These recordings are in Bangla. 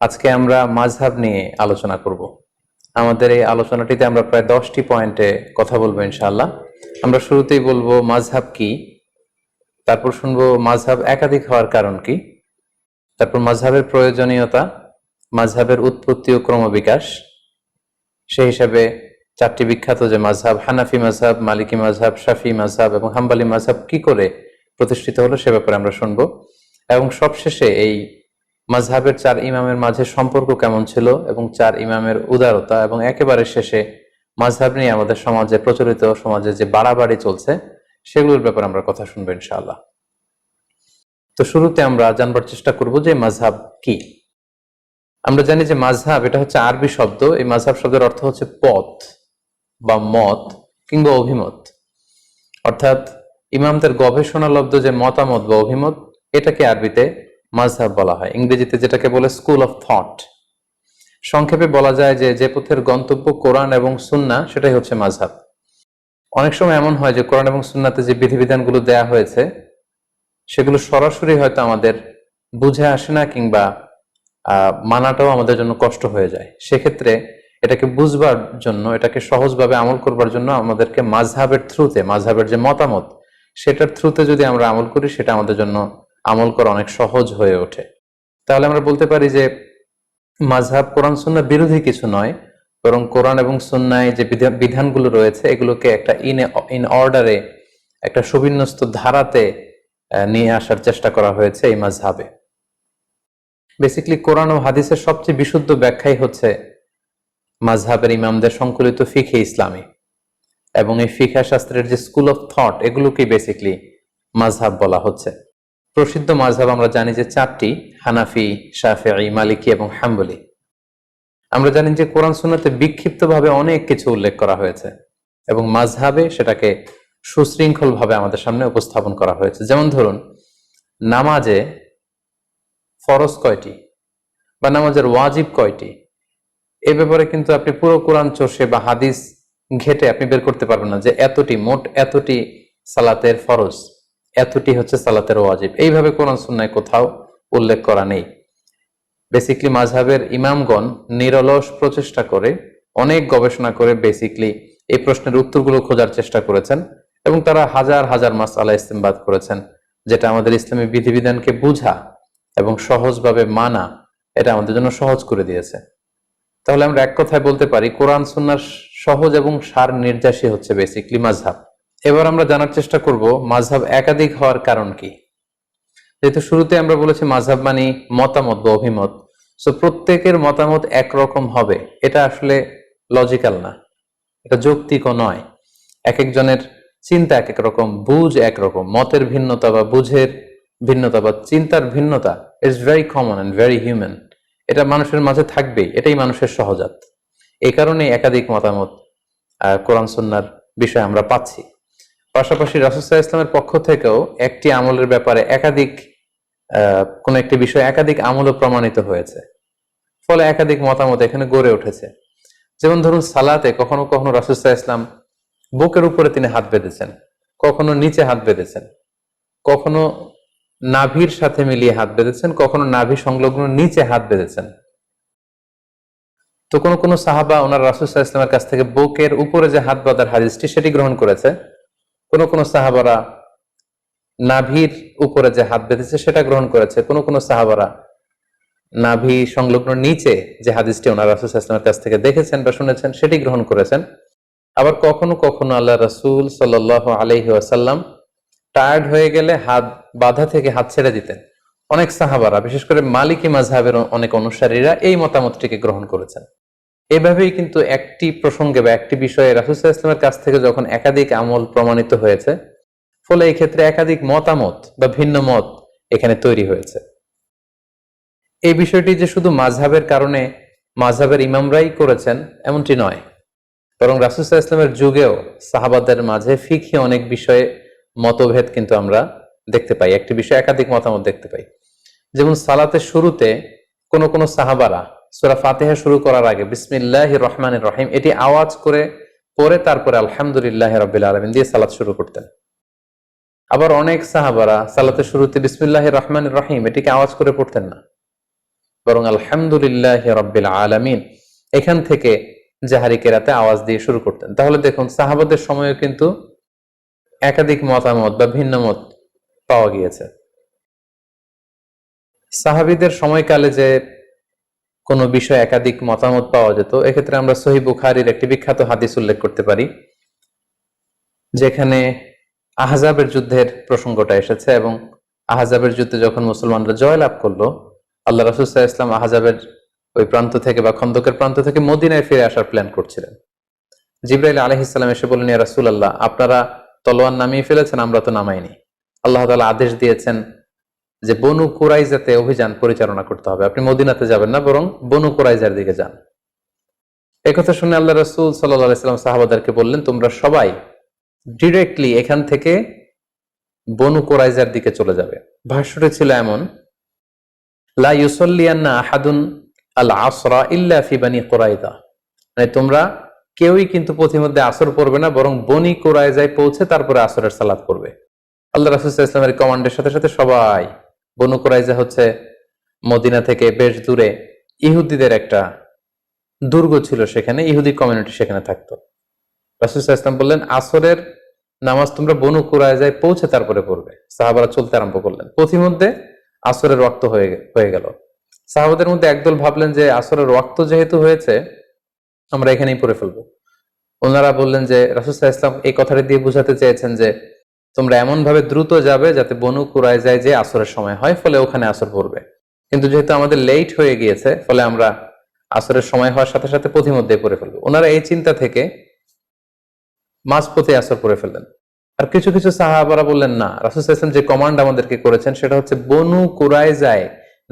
আজকে আমরা মাযহাব নিয়ে আলোচনা করব। আমাদের এই আলোচনাটিতে আমরা প্রায় 10টি পয়েন্টে কথা বলবো ইনশাআল্লাহ। আমরা শুরুতেই বলবো মাযহাব কি, তারপর শুনবো মাযহাব একাধিক হওয়ার কারণ কি, তারপর মাযহাবের প্রয়োজনীয়তা, মাযহাবের উৎপত্তি ও ক্রমবিকাশ, সেই হিসাবে 4টি বিখ্যাত যে মাযহাব হানাফি মাযহাব, মালিকি মাযহাব, শাফি মাযহাব এবং হাম্বলি মাযহাব কি করে প্রতিষ্ঠিত হলো সে ব্যাপারে আমরা শুনবো, এবং সবশেষে এই মাযহাবের 4 ইমামের মাঝে সম্পর্ক কেমন ছিল এবং 4 ইমামের উদারতা, এবং একেবারে শেষে মাযহাব নিয়ে আমাদের সমাজে প্রচলিত সমাজে যে বাড়াবাড়ি চলছে সেগুলোর ব্যাপারে আমরা কথা শুনবো ইনশাআল্লাহ। তো শুরুতে আমরা জানবার চেষ্টা করব যে মাযহাব কি। আমরা জানি যে মাযহাব এটা হচ্ছে আরবি শব্দ। এই মাযহাব শব্দের অর্থ হচ্ছে পথ বা মত কিংবা অভিমত, অর্থাৎ ইমামদের গবেষণালব্ধ যে মতামত বা অভিমত, এটাকে আরবিতে মাযহাব বলা হয়। ইংরেজিতে যেটাকে বলে স্কুল অফ থট। সংক্ষেপে বলা যায় যে যে পথের গন্তব্য কোরআন এবং সুন্নাহ সেটাই হচ্ছে মাযহাব। অনেক সময় এমন হয় যে কোরআন এবং সুন্নাতে যে বিধিবিধানগুলো দেয়া হয়েছে সেগুলো সরাসরি হয়তো আমাদের বুঝে আসে না, কিংবা মানাটাও আমাদের জন্য কষ্ট হয়ে যায়। সেক্ষেত্রে এটাকে বুঝবার জন্য, এটাকে সহজভাবে আমল করবার জন্য আমাদেরকে মাযহাবের থ্রুতে, মাযহাবের যে মতামত সেটার থ্রুতে যদি আমরা আমল করি সেটা আমাদের জন্য আমল করা অনেক সহজ হয়ে ওঠে। তাহলে আমরা বলতে পারি যে মাযহাব কোরআন সুন্নাহ বিরোধী কিছু নয়, বরং কোরআন এবং সুন্নায় যে বিধানগুলো রয়েছে এগুলোকে একটা ইন অর্ডারে, একটা সুবিন্যস্ত ধারাতে নিয়ে আসার চেষ্টা করা হয়েছে এই মাযহাবে। বেসিক্যালি কোরআন ও হাদিসের সবচেয়ে বিশুদ্ধ ব্যাখ্যাই হচ্ছে মাযহাবের ইমামদের সংকলিত ফিকহে ইসলামী, এবং এই ফিকহ শাস্ত্রের যে স্কুল অফ থট এগুলোকেই বেসিক্যালি মাযহাব বলা হচ্ছে। প্রসিদ্ধ মাযহাব আমরা জানি যে 4টি: হানাফি, শাফিঈ, মালিকি এবং হাম্বলি। আমরা জানি যে কোরআন সুন্নাতে বিক্ষিপ্তভাবে অনেক কিছু উল্লেখ করা হয়েছে এবং মাযহাবে সেটাকে সুশৃঙ্খলভাবে আমাদের সামনে উপস্থাপন করা হয়েছে। যেমন ধরুন, নামাজে ফরজ কয়টি বা নামাজের ওয়াজিব কয়টি, এ ব্যাপারে কিন্তু আপনি পুরো কোরআন চষে বা হাদিস ঘেটে আপনি বের করতে পারবেন না যে এতটি, মোট এতটি সালাতের ফরজ, এতটি হচ্ছে সালাতের ওয়াজিব। এইভাবে কোরআন সুন্নায় কোথাও উল্লেখ করা নেই। বেসিক্যালি মাযহাবের ইমামগণ নিরলস প্রচেষ্টা করে, অনেক গবেষণা করে বেসিক্যালি এই প্রশ্নের উত্তরগুলো খোঁজার চেষ্টা করেছেন, এবং তারা হাজার হাজার মাসআলা ইস্তেমবাদ করেছেন, যেটা আমাদের ইসলামী বিধিবিধানকে বুঝা এবং সহজভাবে মানা, এটা আমাদের জন্য সহজ করে দিয়েছে। তাহলে আমরা এক কথায় বলতে পারি কোরআন সুন্নাহর সহজ এবং সার নির্যাসী হচ্ছে বেসিক্যালি মাযহাব। এবার আমরা জানার চেষ্টা করব মাযহাব একাধিক হওয়ার কারণ কি। যেহেতু শুরুতে আমরা বলেছি মাযহাব মানে মতামত বা অভিমত, সো প্রত্যেকের মতামত একরকম হবে এটা আসলে লজিক্যাল না, এটা যৌক্তিকও নয়। এক একজনের চিন্তা এক এক রকম, বুঝ একরকম, মতের ভিন্নতা বা বুঝের ভিন্নতা বা চিন্তার ভিন্নতা is very common and very human. এটা মানুষের মাঝে থাকবেই, এটাই মানুষের সহজাত। এই কারণে একাধিক মতামত কোরআন সুন্নাহর বিষয়ে আমরা পাচ্ছি। পাশাপাশি রাসূল সাল্লাল্লাহু আলাইহি ওয়াসাল্লামের পক্ষ থেকেও একটি আমলের ব্যাপারে একাধিক কোন একটি বিষয় একাধিক আমলও প্রমাণিত হয়েছে, ফলে একাধিক মতামত এখানে গড়ে উঠেছে। যেমন ধরুন, সালাতে কখনো কখনো রাসূল সাল্লাল্লাহু আলাইহি ওয়াসাল্লাম বুকের উপরে তিনি হাত বেঁধেছেন, কখনো নিচে হাত বেঁধেছেন, কখনো নাভির সাথে মিলিয়ে হাত বেঁধেছেন, কখনো নাভি সংলগ্ন নিচে হাত বেঁধেছেন। তো কোনো কোনো সাহাবা ওনার রাসূল সাল্লাল্লাহু আলাইহি ওয়াসাল্লামের কাছ থেকে বুকের উপরে যে হাত বাঁধার হাদিসটি সেটি গ্রহণ করেছে, কোনো কোনো সাহাবারা নাভির উপরে যে হাত বেঁধেছে সেটা গ্রহণ করেছে, কোনো কোনো সাহাবারা নাভি সংলগ্ন নিচে যে হাদিসটি ওনার রাসূল সাল্লাল্লাহু আলাইহি ওয়াসাল্লামের কাছ থেকে দেখেছেন বা শুনেছেন সেটি গ্রহণ করেছেন। আবার কখনো কখনো আল্লাহ রাসূল সাল্লাল্লাহু আলাইহি ওয়াসাল্লাম টায়ার্ড হয়ে গেলে হাত বাঁধা থেকে হাত ছেড়ে দিতেন। অনেক সাহাবারা, বিশেষ করে মালিকি মাযহাবের অনেক অনুসারীরা এই মতামতটিকে গ্রহণ করেছেন। এভাবেই কিন্তু একটি প্রসঙ্গে বা একটি বিষয়ে রাসূল সাল্লাল্লাহু আলাইহি ওয়াসাল্লামের কাছ থেকে যখন একাধিক আমল প্রমাণিত হয়েছে, ফলে এই ক্ষেত্রে একাধিক মতামত বা ভিন্ন মত এখানে তৈরি হয়েছে। এই বিষয়টি যে শুধু মাযহাবের কারণে মাযহাবের ইমামরাই করেছেন এমনটি নয়, বরং রাসূল সাল্লাল্লাহু আলাইহি ওয়াসাল্লামের যুগেও সাহাবাদের মাঝে ফিকহি অনেক বিষয়ে মতভেদ কিন্তু আমরা দেখতে পাই, একটি বিষয়ে একাধিক মতামত দেখতে পাই। যেমন সালাতের শুরুতে কোন কোন সাহাবারা সূরা ফাতিহা শুরু করার আগে বিসমিল্লাহির রহমানির রহিম এটি আওয়াজ করে পরে তারপরে আলহামদুলিল্লাহি রাব্বিল আলামিন দিয়ে সালাত শুরু করতেন। আবার অনেক সাহাবারা সালাতের শুরুতে বিসমিল্লাহির রহমানির রহিম এটিকে আওয়াজ করে পড়তেন না, বরং আলহামদুলিল্লাহি রাব্বিল আলামিন এখান থেকে জাহারি কেরাতে আওয়াজ দিয়ে শুরু করতেন। তাহলে দেখুন সাহাবাদের সময়েও কিন্তু একাধিক মতামত বা ভিন্ন মত পাওয়া গিয়েছে। সাহাবীদের সময়কালে যে কোনো বিষয়ে একাধিক মতামত পাওয়া যেত, এক্ষেত্রে আমরা সহিহ বুখারীর একটি বিখ্যাত হাদিস উল্লেখ করতে পারি, যেখানে আহজাবের যুদ্ধের প্রসঙ্গটা এসেছে এবং আহজাবের যুদ্ধে যখন মুসলমানরা জয়লাভ করলো, আল্লাহ রাসূল সাল্লাল্লাহু আলাইহি ওয়াসাল্লাম আহজাবের ওই প্রান্ত থেকে বা খন্দকের প্রান্ত থেকে মদিনায় ফিরে আসার প্ল্যান করছিলেন। জিবরাইল আলাইহিস সালাম এসে বললেন, ইয়া রাসূলুল্লাহ, আপনারা তলোয়ার নামিয়ে ফেলেছেন, আমরা তো নামাইনি। আল্লাহ তাআলা আদেশ দিয়েছেন যে বনু কুরাইজাতে অভিযান পরিচালনা করতে হবে, আপনি মদিনাতে যাবেন না, বরং বনু কুরাইজার দিকে যান। একথা শুনে আল্লাহ রাসূল সাল্লাল্লাহু আলাইহি ওয়াসাল্লাম সাহাবাদেরকে বললেন, তোমরা সবাই ডিরেক্টলি এখান থেকে বনু কুরাইজার দিকে চলে যাবে। ভাষ্যটি ছিল এমন, লা ইউসাল্লিয়ান্না আহাদুন আল আসরা ইল্লা ফি বানি কুরাইজা, মানে তোমরা কেউই কিন্তু পথিমধ্যে আসর পড়বে না, বরং বনি কুরাইজায় পৌঁছে তারপরে আসরের সালাত পড়বে। আল্লাহ রাসূল সাল্লাল্লাহু আলাইহি ওয়াসাল্লামের কমান্ডের সাথে সাথে সবাই, বনু কুরাইজা হচ্ছে মদিনা থেকে বেশ দূরে, ইহুদিদের একটা দুর্গ ছিল, সেখানে ইহুদি কমিউনিটি সেখানে থাকতো। রাসূল সাল্লাল্লাহু আলাইহি ওয়াসাল্লাম বললেন, আসরের নামাজ তোমরা বনু কুরাইজায় পৌঁছে তারপরে পড়বে। সাহাবারা চলতে আরম্ভ করলেন, পথিমধ্যে আসরের ওয়াক্ত হয়ে গেল। সাহাবাদের মধ্যে একদল ভাবলেন যে আসরের ওয়াক্ত যেহেতু হয়েছে, আমরা এখানেই পড়ে ফেলবো। ওনারা বললেন যে রাসূল সাল্লাল্লাহু আলাইহি ওয়াসাল্লাম এই কথাটা দিয়ে বোঝাতে চেয়েছেন যে তোমরা এমন ভাবে দ্রুত যাবে যাতে বনু কুরাইজায় যে আসরের সময় হয়, ফলে ওখানে আসর পড়বে। কিন্তু যেহেতু আমাদের লেট হয়ে গিয়েছে, ফলে আমরা আসরের সময় হওয়ার সাথে সাথে পথিমধ্যে পড়ে ফেলবো। ওনারা এই চিন্তা থেকে মাঝপথে আসর পড়ে ফেললেন। আর কিছু কিছু সাহাবারা বললেন, না, রাসূল সাল্লাল্লাহু আলাইহি ওয়াসাল্লাম যে কমান্ড আমাদেরকে করেছেন সেটা হচ্ছে বনু কুরাইজায়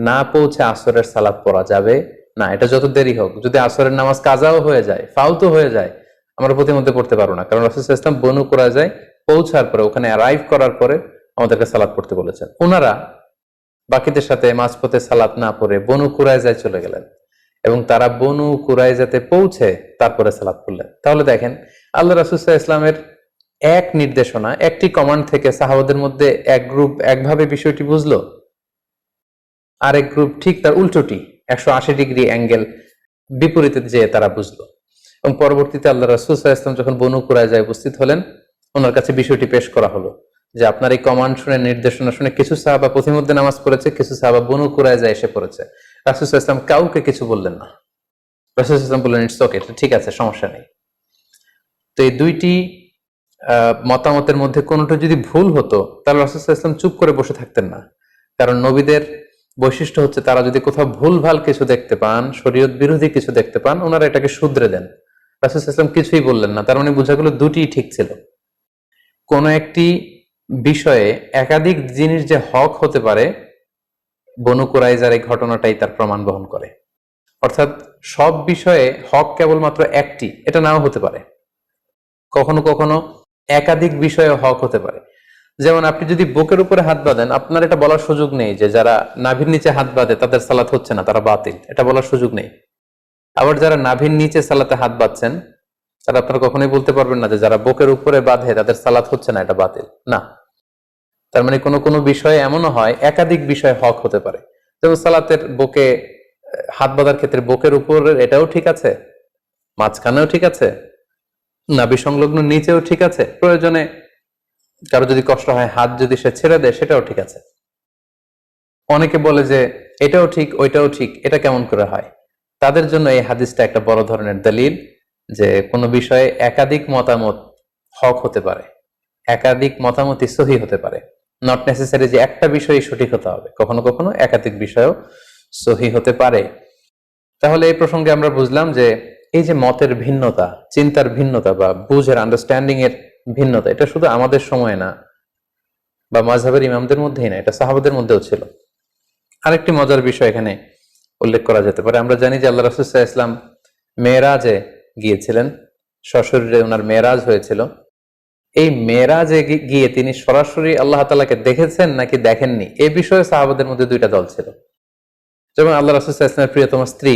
না পৌঁছে আসরের সালাত পড়া যাবে না, এটা যত দেরি হোক, যদি আসরের নামাজ কাজাও হয়ে যায়, ফাউতো হয়ে যায়, আমরা প্রতিমধ্যে পড়তে পারবো না, কারণ রাসূল সাল্লাল্লাহু আলাইহি ওয়াসাল্লাম বনু কুরাইজায় পৌঁছার পরে, ওখানে অ্যারাইভ করার পরে আমাদেরকে সালাত পড়তে বলেছেন। ওনারা বাকিদের সাথে মাঝপথে সালাত না পড়ে বনু কুরাইজায় চলে গেলেন এবং তারা বনু কুরাইজাতে পৌঁছে তারপরে সালাত পড়লেন। তাহলে দেখেন, আল্লাহ রাসূল সাল্লাল্লাহু আলাইহি ওয়াসাল্লামের এক নির্দেশনা, একটি কমান্ড থেকে সাহাবাদের মধ্যে এক গ্রুপ একভাবে বিষয়টি বুঝলো, আরেক গ্রুপ ঠিক তার উল্টোটি 180 ডিগ্রি অ্যাঙ্গেল বিপরীতে যেয়ে তারা বুঝলো। এবং পরবর্তীতে আল্লাহ রাসূল সাল্লাল্লাহু আলাইহি ওয়াসাল্লাম যখন বনু কুরাইজায় উপস্থিত হলেন, ওনার কাছে বিষয়টি পেশ করা হলো যে আপনার এই কমান্ড শুনে, নির্দেশনা শুনে কিছু সাহাবা পথিমধ্যে নামাজ পড়েছে, কিছু সাহাবা বনু কুরাইজায় এসে পড়েছে। রাসূল সাল্লাল্লাহু আলাইহি ওয়াসাল্লাম কাউকে কিছু বললেন না। রাসূল সাল্লাল্লাহু আলাইহি ওয়াসাল্লাম বললেন, ইটস ওকে, ঠিক আছে, সমস্যা নেই। তো এই দুইটি মতামতের মধ্যে কোনোটা যদি ভুল হতো, তাহলে রাসূল সাল্লাল্লাহু আলাইহি ওয়াসাল্লাম চুপ করে বসে থাকতেন না। কারণ নবীদের বৈশিষ্ট্য হচ্ছে তারা যদি কোথাও ভুলভাল কিছু দেখতে পান, শরীয়ত বিরোধী কিছু দেখতে পান, ওনারা এটাকে শুধরে দেন। রাসূল সাল্লাল্লাহু আলাইহি ওয়াসাল্লাম কিছুই বললেন না, তার মানে বোঝা গেল দুটিই ঠিক ছিল। কোন একটি বিষয়ে একাধিক জিনিস যে হক হতে পারে, বনু কুরাইজার এই ঘটনাটাই তার প্রমাণ বহন করে। অর্থাৎ সব বিষয়ে হক কেবলমাত্র একটি, এটা নাও হতে পারে। কখনো কখনো একাধিক বিষয়ে হক হতে পারে। যেমন আপনি যদি বুকের উপরে হাত বাঁধেন, আপনার এটা বলার সুযোগ নেই যে যারা নাভির নিচে হাত বাঁধে তাদের সালাত হচ্ছে না, তারা বাতিল, এটা বলার সুযোগ নেই। আবার যারা নাভির নিচে সালাতে হাত বাঁধছেন, তারা আপনারা কখনোই বলতে পারবেন না যে যারা বুকের উপরে বাঁধে তাদের সালাত হচ্ছে না, এটা বাতিল না। তার মানে কোনো কোনো বিষয়ে এমনও হয়, একাধিক বিষয় হক হতে পারে। যেমন সালাতের বুকে হাত বাঁধার ক্ষেত্রে বুকের উপরের এটাও ঠিক আছে, মাঝখানেও ঠিক আছে, নাভি সংলগ্ন নিচেও ঠিক আছে, প্রয়োজনে কারো যদি কষ্ট হয় হাত যদি সে ছেড়ে দেয় সেটাও ঠিক আছে। অনেকে বলে যে এটাও ঠিক ওইটাও ঠিক, এটা কেমন করে হয়? তাদের জন্য এই হাদিসটা একটা বড় ধরনের দলিল যে কোনো বিষয়ে একাধিক মতামত হক হতে পারে, একাধিক মতামতই সহি হতে পারে। নট নেসেসারি যে একটা বিষয়ই সঠিক হতে হবে, কখনো কখনো একাধিক বিষয়ও সহি হতে পারে। তাহলে এই প্রসঙ্গে আমরা বুঝলাম যে এই যে মতের ভিন্নতা, চিন্তার ভিন্নতা বা বুঝের, আন্ডারস্ট্যান্ডিং এর ভিন্নতা, এটা শুধু আমাদের সময় না বা মাযহাবের ইমামদের মধ্যেই না, এটা সাহাবাদের মধ্যেও ছিল। আরেকটি মজার বিষয় এখানে উল্লেখ করা যেতে পারে। আমরা জানি যে আল্লাহ রাসূল সাল্লাল্লাহু আলাইহি ওয়াসাল্লাম মেরাজে গিয়েছিলেন, সশরীরে ওনার মেরাজ হয়েছিল। এই মেরাজে গিয়ে তিনি সরাসরি আল্লাহ তাআলাকে দেখেছেন নাকি দেখেননি, এই বিষয়ে সাহাবাদের মধ্যে দুইটা দল ছিল। যেমন আল্লাহ রাসূল সাল্লাল্লাহু আলাইহি ওয়াসাল্লামের প্রিয়তম স্ত্রী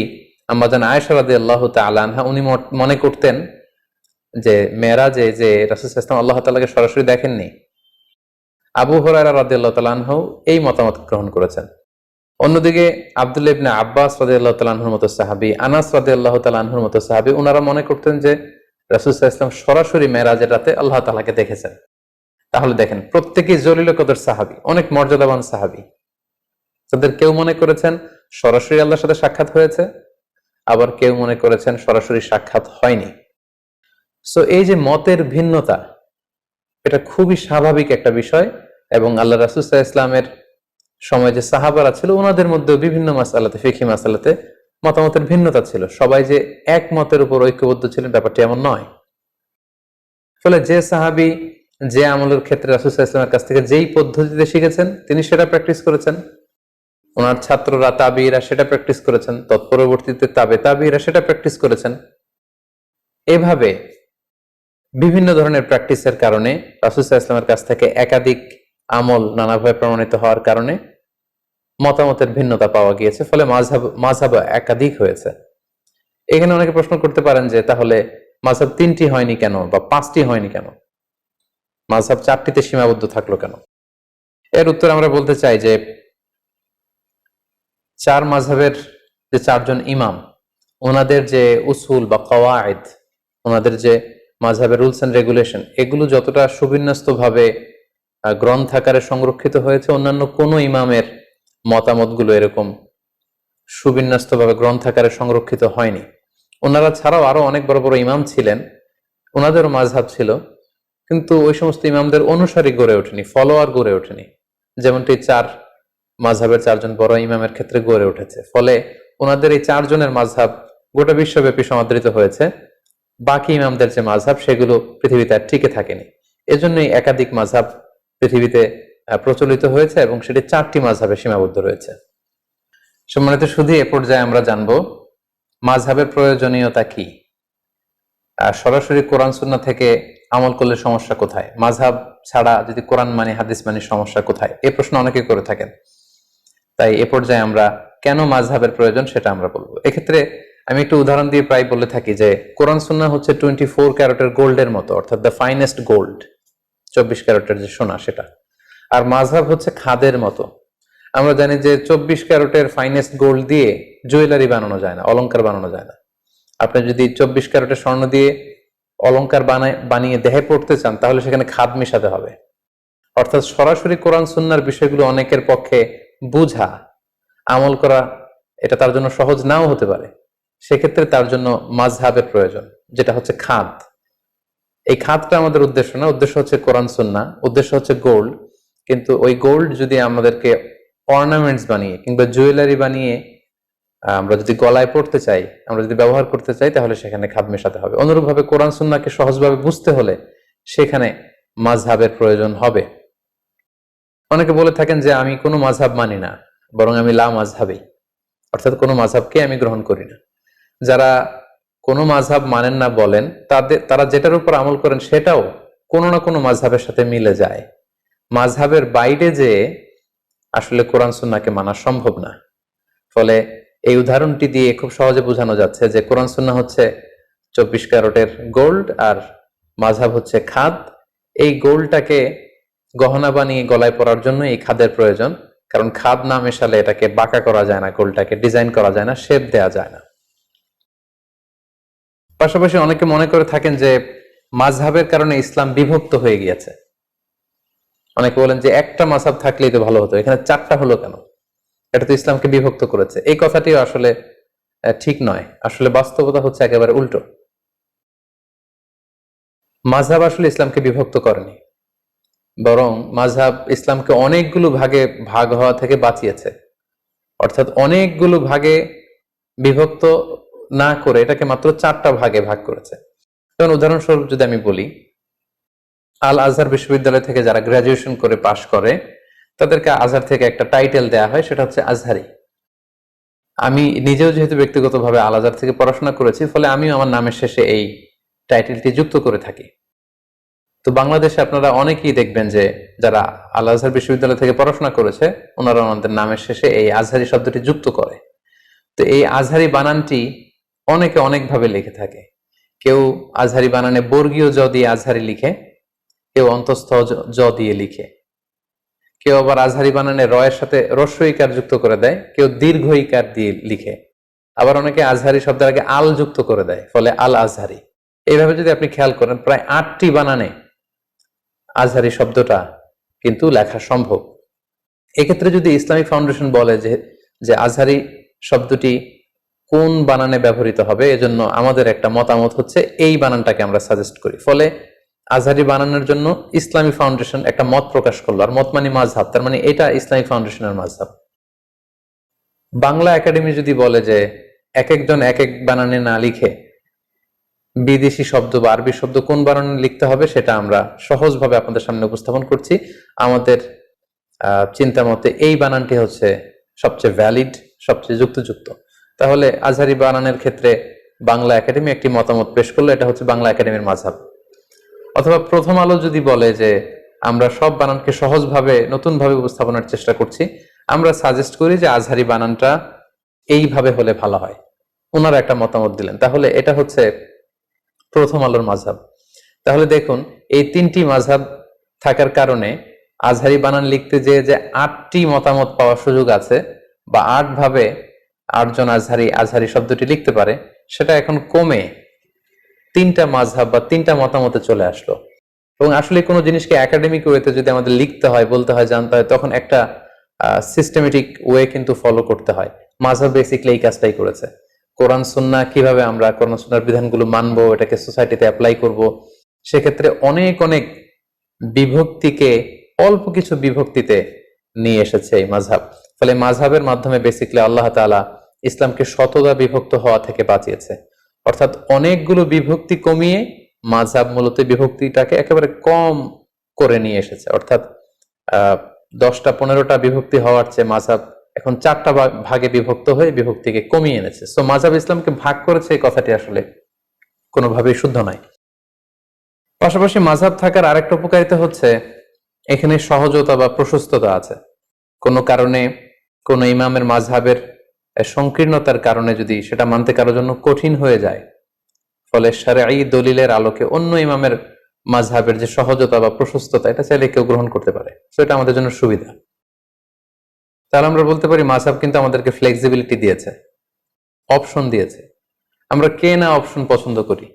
আম্মা জান আয়েশা রাদিয়াল্লাহু তাআলা আনহা, উনি মনে করতেন যে মেরাজে যে রাসূল সাল্লাল্লাহু আলাইহি ওয়াসাল্লাম আল্লাহ তাআলাকে সরাসরি দেখেননি। আবু হুরায়রা রাদিয়াল্লাহু তাআলা আনহু এই মতামত গ্রহণ করেছেন। অন্যদিকে আব্দুল্লাহ ইবনে আব্বাস রাদিয়াল্লাহু তাআলা আনহুর মতো সাহাবী, আনাস রাদিয়াল্লাহু তাআলা আনহুর মতো সাহাবী, ওনারা মনে করতেন যে রাসূল সাল্লাল্লাহু আলাইহি ওয়াসাল্লাম সরাসরি মেরাজের রাতে আল্লাহ তাআলাকে দেখেছেন। তাহলে দেখেন, প্রত্যেকেই জলিল কদর সাহাবী, অনেক মর্যাদাবান সাহাবী। তাদের কেউ মনে করেছেন সরাসরি আল্লাহর সাথে সাক্ষাৎ হয়েছে, আবার কেউ মনে করেছেন সরাসরি সাক্ষাৎ হয়নি। সো এই যে মতের ভিন্নতা, এটা খুবই স্বাভাবিক একটা বিষয়। এবং আল্লাহ রাসূল সাল্লাল্লাহু আলাইহি ওয়াসাল্লামের সময় যে সাহাবারা ছিল, ওনাদের মধ্যে বিভিন্ন মাসালাতে, ফিকহি মাসালাতে মতামতের ভিন্নতা ছিল। সবাই যে এক মতের উপর ঐক্যবদ্ধ ছিলেন ব্যাপারটি এমন নয়। ফলে যে সাহাবী যে আমলের ক্ষেত্রে রাসূল সাল্লাল্লাহু আলাইহি ওয়াসাল্লামের কাছ থেকে যেই পদ্ধতিতে শিখেছেন তিনি সেটা প্র্যাকটিস করেছেন, ওনার ছাত্ররা তাবিঈরা সেটা প্র্যাকটিস করেছেন, তৎপরবর্তীতে তাবিঈরা সেটা প্র্যাকটিস করেছেন। এভাবে বিভিন্ন ধরনের প্র্যাকটিসের কারণে রাসূল সাল্লাল্লাহু আলাইহি ওয়াসাল্লামের কাছ থেকে একাধিক আমল নানাভাবে প্রমাণিত হওয়ার কারণে মতামতের ভিন্নতা পাওয়া গিয়েছে। ফলে মাযহাব একাধিক হয়েছে। এখানে অনেকে প্রশ্ন করতে পারেন যে তাহলে মাযহাব 3টি হয়নি কেন, বা 5টি হয়নি কেন, মাযহাব 4টিতে সীমাবদ্ধ থাকলো কেন? এর উত্তর আমরা বলতে চাই যে 4 মাযহাবের যে 4জন ইমাম, ওনাদের যে উসুল বা কওয়ায়েদ, ওনাদের যে মাযহাবের রুলস এন্ড রেগুলেশন, এগুলো যতটা সুবিন্যস্তভাবে গ্রন্থাকারে সংরক্ষিত হয়েছে, অন্যান্য কোনো ইমামের মতামতগুলো এরকম সুবিন্যস্তভাবে গ্রন্থাকারে সংরক্ষিত হয়নি। ওনারা ছাড়াও আরো অনেক বড় বড় ইমাম ছিলেন, ওনাদেরও মাযহাব ছিল, কিন্তু ওই সমস্ত ইমামদের অনুসারী গড়ে ওঠেনি, ফলোয়ার গড়ে ওঠেনি, যেমনটি 4 মাযহাবের 4জন বড় ইমামের ক্ষেত্রে গড়ে উঠেছে। ফলে ওনাদের এই 4 জনের মাযহাব গোটা বিশ্বব্যাপী সমাদৃত হয়েছে। বাকি ইমামদের যে মাযহাব, সেগুলো পৃথিবীতে আর টিকে থাকেনি। এজন্যই একাধিক মাযহাব পৃথিবীতে প্রচলিত হয়েছে এবং সেটি 4টি মাযহাবে সীমাবদ্ধ রয়েছে। সম্মানিত শুধু এ পর্যায়ে আমরা জানবো মাযহাবের প্রয়োজনীয়তা কি, আর সরাসরি কোরআন সুন্নাহ থেকে আমল করলে সমস্যা কোথায়, মাযহাব ছাড়া যদি কোরআন মানি হাদিস মানি সমস্যা কোথায়, এই প্রশ্ন অনেকে করে থাকেন। তাই এ পর্যায়ে আমরা কেন মাযহাবের প্রয়োজন সেটা আমরা বলবো। এক্ষেত্রে আমি একটু উদাহরণ দিয়ে প্রায় বলে থাকি যে কোরআন সুন্নাহ হচ্ছে 24 ক্যারেটের গোল্ডের মতো, অর্থাৎ দ্য ফাইনেস্ট গোল্ড, 24 ক্যারেটের যে সোনা সেটা। আর মাযহাব হচ্ছে খাদের মতো। আমরা জানি যে 24 ক্যারেটের ফাইনেস্ট গোল্ড দিয়ে জুয়েলারি বানানো যায় না, অলংকার বানানো যায় না। আপনি যদি 24 ক্যারেটের স্বর্ণ দিয়ে অলংকার বানিয়ে দেহে পড়তে চান, তাহলে সেখানে খাদ মিশাতে হবে। অর্থাৎ সরাসরি কোরআন সুন্নাহর বিষয়গুলো অনেকের পক্ষে বুঝা, আমল করা, এটা তার জন্য সহজ নাও হতে পারে। সেক্ষেত্রে তার জন্য মাযহাবের প্রয়োজন, যেটা হচ্ছে খাদ। এই খাদটা আমাদের উদ্দেশ্য না, উদ্দেশ্য হচ্ছে কোরআন সুন্নাহ, উদ্দেশ্য হচ্ছে গোল্ড। কিন্তু ওই গোল্ড যদি আমাদেরকে অর্নামেন্টস বানিয়ে কিংবা জুয়েলারি বানিয়ে আমরা যদি গলায় পড়তে চাই, আমরা যদি ব্যবহার করতে চাই, তাহলে সেখানে খাদ মেশাতে হবে। অনুরূপভাবে কোরআন সুন্নাহকে সহজভাবে বুঝতে হলে সেখানে মাযহাবের প্রয়োজন হবে। অনেকে বলে থাকেন যে আমি কোনো মাযহাব মানি না, বরং আমি লা মাযহাবী, অর্থাৎ কোনো মাযহাবকে আমি গ্রহণ করি না। যারা কোনো মাযহাব মানেন না বলেন, তারা যেটার উপর আমল করেন সেটাও কোনো না কোনো মাযহাবের সাথে মিলে যায়। মাযহাবের বাইরে যে আসলে কোরআন সুন্নাহকে মানা সম্ভব না। ফলে এই উদাহরণটি দিয়ে খুব সহজে বোঝানো যাচ্ছে যে কোরআন সুন্নাহ হচ্ছে 24 ক্যারেটের গোল্ড, আর মাযহাব হচ্ছে খাদ। এই গোল্ডটাকে গহনা বানিয়ে গলায় পরার জন্য এই খাদের প্রয়োজন, কারণ খাদ না মেশালে এটাকে বাঁকা করা যায় না, গোল্ডটাকে ডিজাইন করা যায় না, শেপ দেয়া যায় না। পাশাপাশি অনেকে মনে করে থাকেন যে মাযহাবের কারণে ইসলাম বিভক্ত হয়ে গিয়েছে। অনেকে বলেন যে একটা মাযহাব থাকলেই তো ভালো হতো, এখানে 4টা হলো কেন? এটা তো ইসলামকে বিভক্ত করেছে। এই কথাটিও আসলে ঠিক নয়। আসলে বাস্তবতা হচ্ছে একেবারে উল্টো। মাযহাব আসলে ইসলামকে বিভক্ত করেনি, বরং মাযহাব ইসলামকে অনেকগুলো ভাগে ভাগ হওয়া থেকে বাঁচিয়েছে। অর্থাৎ অনেকগুলো ভাগে বিভক্ত না করে এটাকে মাত্র 4টা ভাগে ভাগ করেছে। যেমন উদাহরণস্বরূপ যদি আমি বলি, আল আজহার বিশ্ববিদ্যালয় থেকে যারা গ্রাজুয়েশন করে পাশ করে, তাদেরকে আজহার থেকে একটা টাইটেল দেয়া হয়, সেটা হচ্ছে আজহারি। আমি নিজেও যেহেতু ব্যক্তিগতভাবে আল আজহার থেকে পড়াশোনা করেছি, ফলে আমিও আমার নামের শেষে এই টাইটেলটি যুক্ত করে থাকি। তো বাংলাদেশে আপনারা অনেকেই দেখবেন যে যারা আল আজহার বিশ্ববিদ্যালয় থেকে পড়াশোনা করেছে, ওনারা ওনাদের নামের শেষে এই আজহারি শব্দটি যুক্ত করে। তো এই আজহারি বানানটি অনেকে অনেকভাবে লিখে থাকে। কেউ আজহারি বানানে বর্গীয় জ দিয়ে আজহারি লিখে, কেউ অন্তঃস্থ জ দিয়ে লিখে, কেউ আবার আজহারি বানানে রয়ের সাথে হ্রস্ব ইকার যুক্ত করে দেয়, কেউ দীর্ঘ ইকার দিয়ে লিখে, আবার অনেকে আজহারি শব্দের আগে আল যুক্ত করে দেয়, ফলে আল আজহারি। এইভাবে যদি আপনি খেয়াল করেন প্রায় 8টি বানানে আজহারি শব্দটা কিন্তু লেখা সম্ভব। এক্ষেত্রে যদি ইসলামিক ফাউন্ডেশন বলে যে আজহারি শব্দটি কোন বানানে ব্যবহৃত হবে, এজন্য আমাদের একটা মতামত হচ্ছে এই বানানটাকে আমরা সাজেস্ট করি। ফলে আজহারি বানানোর জন্য ইসলামী ফাউন্ডেশন একটা মত প্রকাশ করলো, আর মত মানে মাযহাব, তার মানে এটা ইসলামী ফাউন্ডেশনের মাযহাব। বাংলা একাডেমি যদি বলে যে এক একজন এক এক বানানে না লিখে বিদেশি শব্দ বা আরবি শব্দ কোন বানানে লিখতে হবে, সেটা আমরা সহজভাবে আপনাদের সামনে উপস্থাপন করছি। আমাদের চিন্তা মতে এই বানানটি হচ্ছে সবচেয়ে ভ্যালিড, সবচেয়ে যুক্তিযুক্ত। তাহলে আজহারি বানানের ক্ষেত্রে বাংলা একাডেমি একটি মতামত পেশ করলো, এটা হচ্ছে বাংলা একাডেমির মাযহাব। অথবা প্রথম আলো যদি বলে যে আমরা সব বানানকে সহজভাবে নতুনভাবে উপস্থাপনের চেষ্টা করছি, আমরা সাজেস্ট করি যে আজহারি বানানটা এইভাবে হলে ভালো হয়, ওনারা একটা মতামত দিলেন, তাহলে এটা হচ্ছে প্রথম আলোর মাযহাব। তাহলে দেখুন এই 3টি মাযহাব থাকার কারণে আজহারি বানান লিখতে যে 8টি মতামত পাওয়ার সুযোগ আছে, বা 8 ভাবে 8 জন আজহারি শব্দটি লিখতে পারে, সেটা এখন কমে 3টা মাযহাব বা 3টা মতামতে চলে আসলো। এবং আসলে কোনো জিনিসকে একাডেমিক ওয়েতে যদি আমাদের লিখতে হয়, বলতে হয়, জানতে হয়, তখন একটা সিস্টেমেটিক ওয়ে কিন্তু ফলো করতে হয়। মাযহাব বেসিক্যালি এই কাজটাই করেছে। কোরআন সুন্নাহ কিভাবে আমরা কোরআন সুন্নাহর বিধানগুলো মানবো, এটাকে সোসাইটিতে অ্যাপ্লাই করব, সেক্ষেত্রে অনেক অনেক বিভক্তিকে অল্প কিছু বিভক্তিতে নিয়ে এসেছে এই মাযহাব। ফলে মাযহাবের মাধ্যমে বেসিক্যালি আল্লাহ তাআলা ইসলামকে শতদা বিভক্ত হওয়া থেকে বাঁচিয়েছে। অর্থাৎ অনেকগুলো বিভক্তি কমিয়ে মাযহাব মূলত বিভক্তিটাকে একেবারে কম করে নিয়ে এসেছে। অর্থাৎ 10টা 15টা বিভক্তি হওয়ার চেয়ে মাযহাব এখন 4টা ভাগে বিভক্ত হয়ে বিভক্তিকে কমিয়ে এনেছে। সো মাযহাব ইসলামকে ভাগ করেছে, এই কথাটি আসলে কোনোভাবেই শুদ্ধ নয়। পাশাপাশি মাযহাব থাকার আরেকটা উপকারিতা হচ্ছে এখানে সহজতা বা প্রশস্ততা আছে। কোনো কারণে কোনো ইমামের মাযহাবের সংকীর্ণতার কারণে যদি সেটা মানতে কারোর জন্য কঠিন হয়ে যায়, ফলে শরঈ দলিলের আলোকে অন্য ইমামের মাযহাবের যে সহজতা বা প্রশস্ততা, এটা চাইলে কেউ গ্রহণ করতে পারে। সো এটা আমাদের জন্য সুবিধা। তাহলে আমরা বলতে পারি মাযহাব কিন্তু আমাদেরকে ফ্লেক্সিবিলিটি দিয়েছে, অপশন দিয়েছে। আমরা কে না অপশন পছন্দ করি।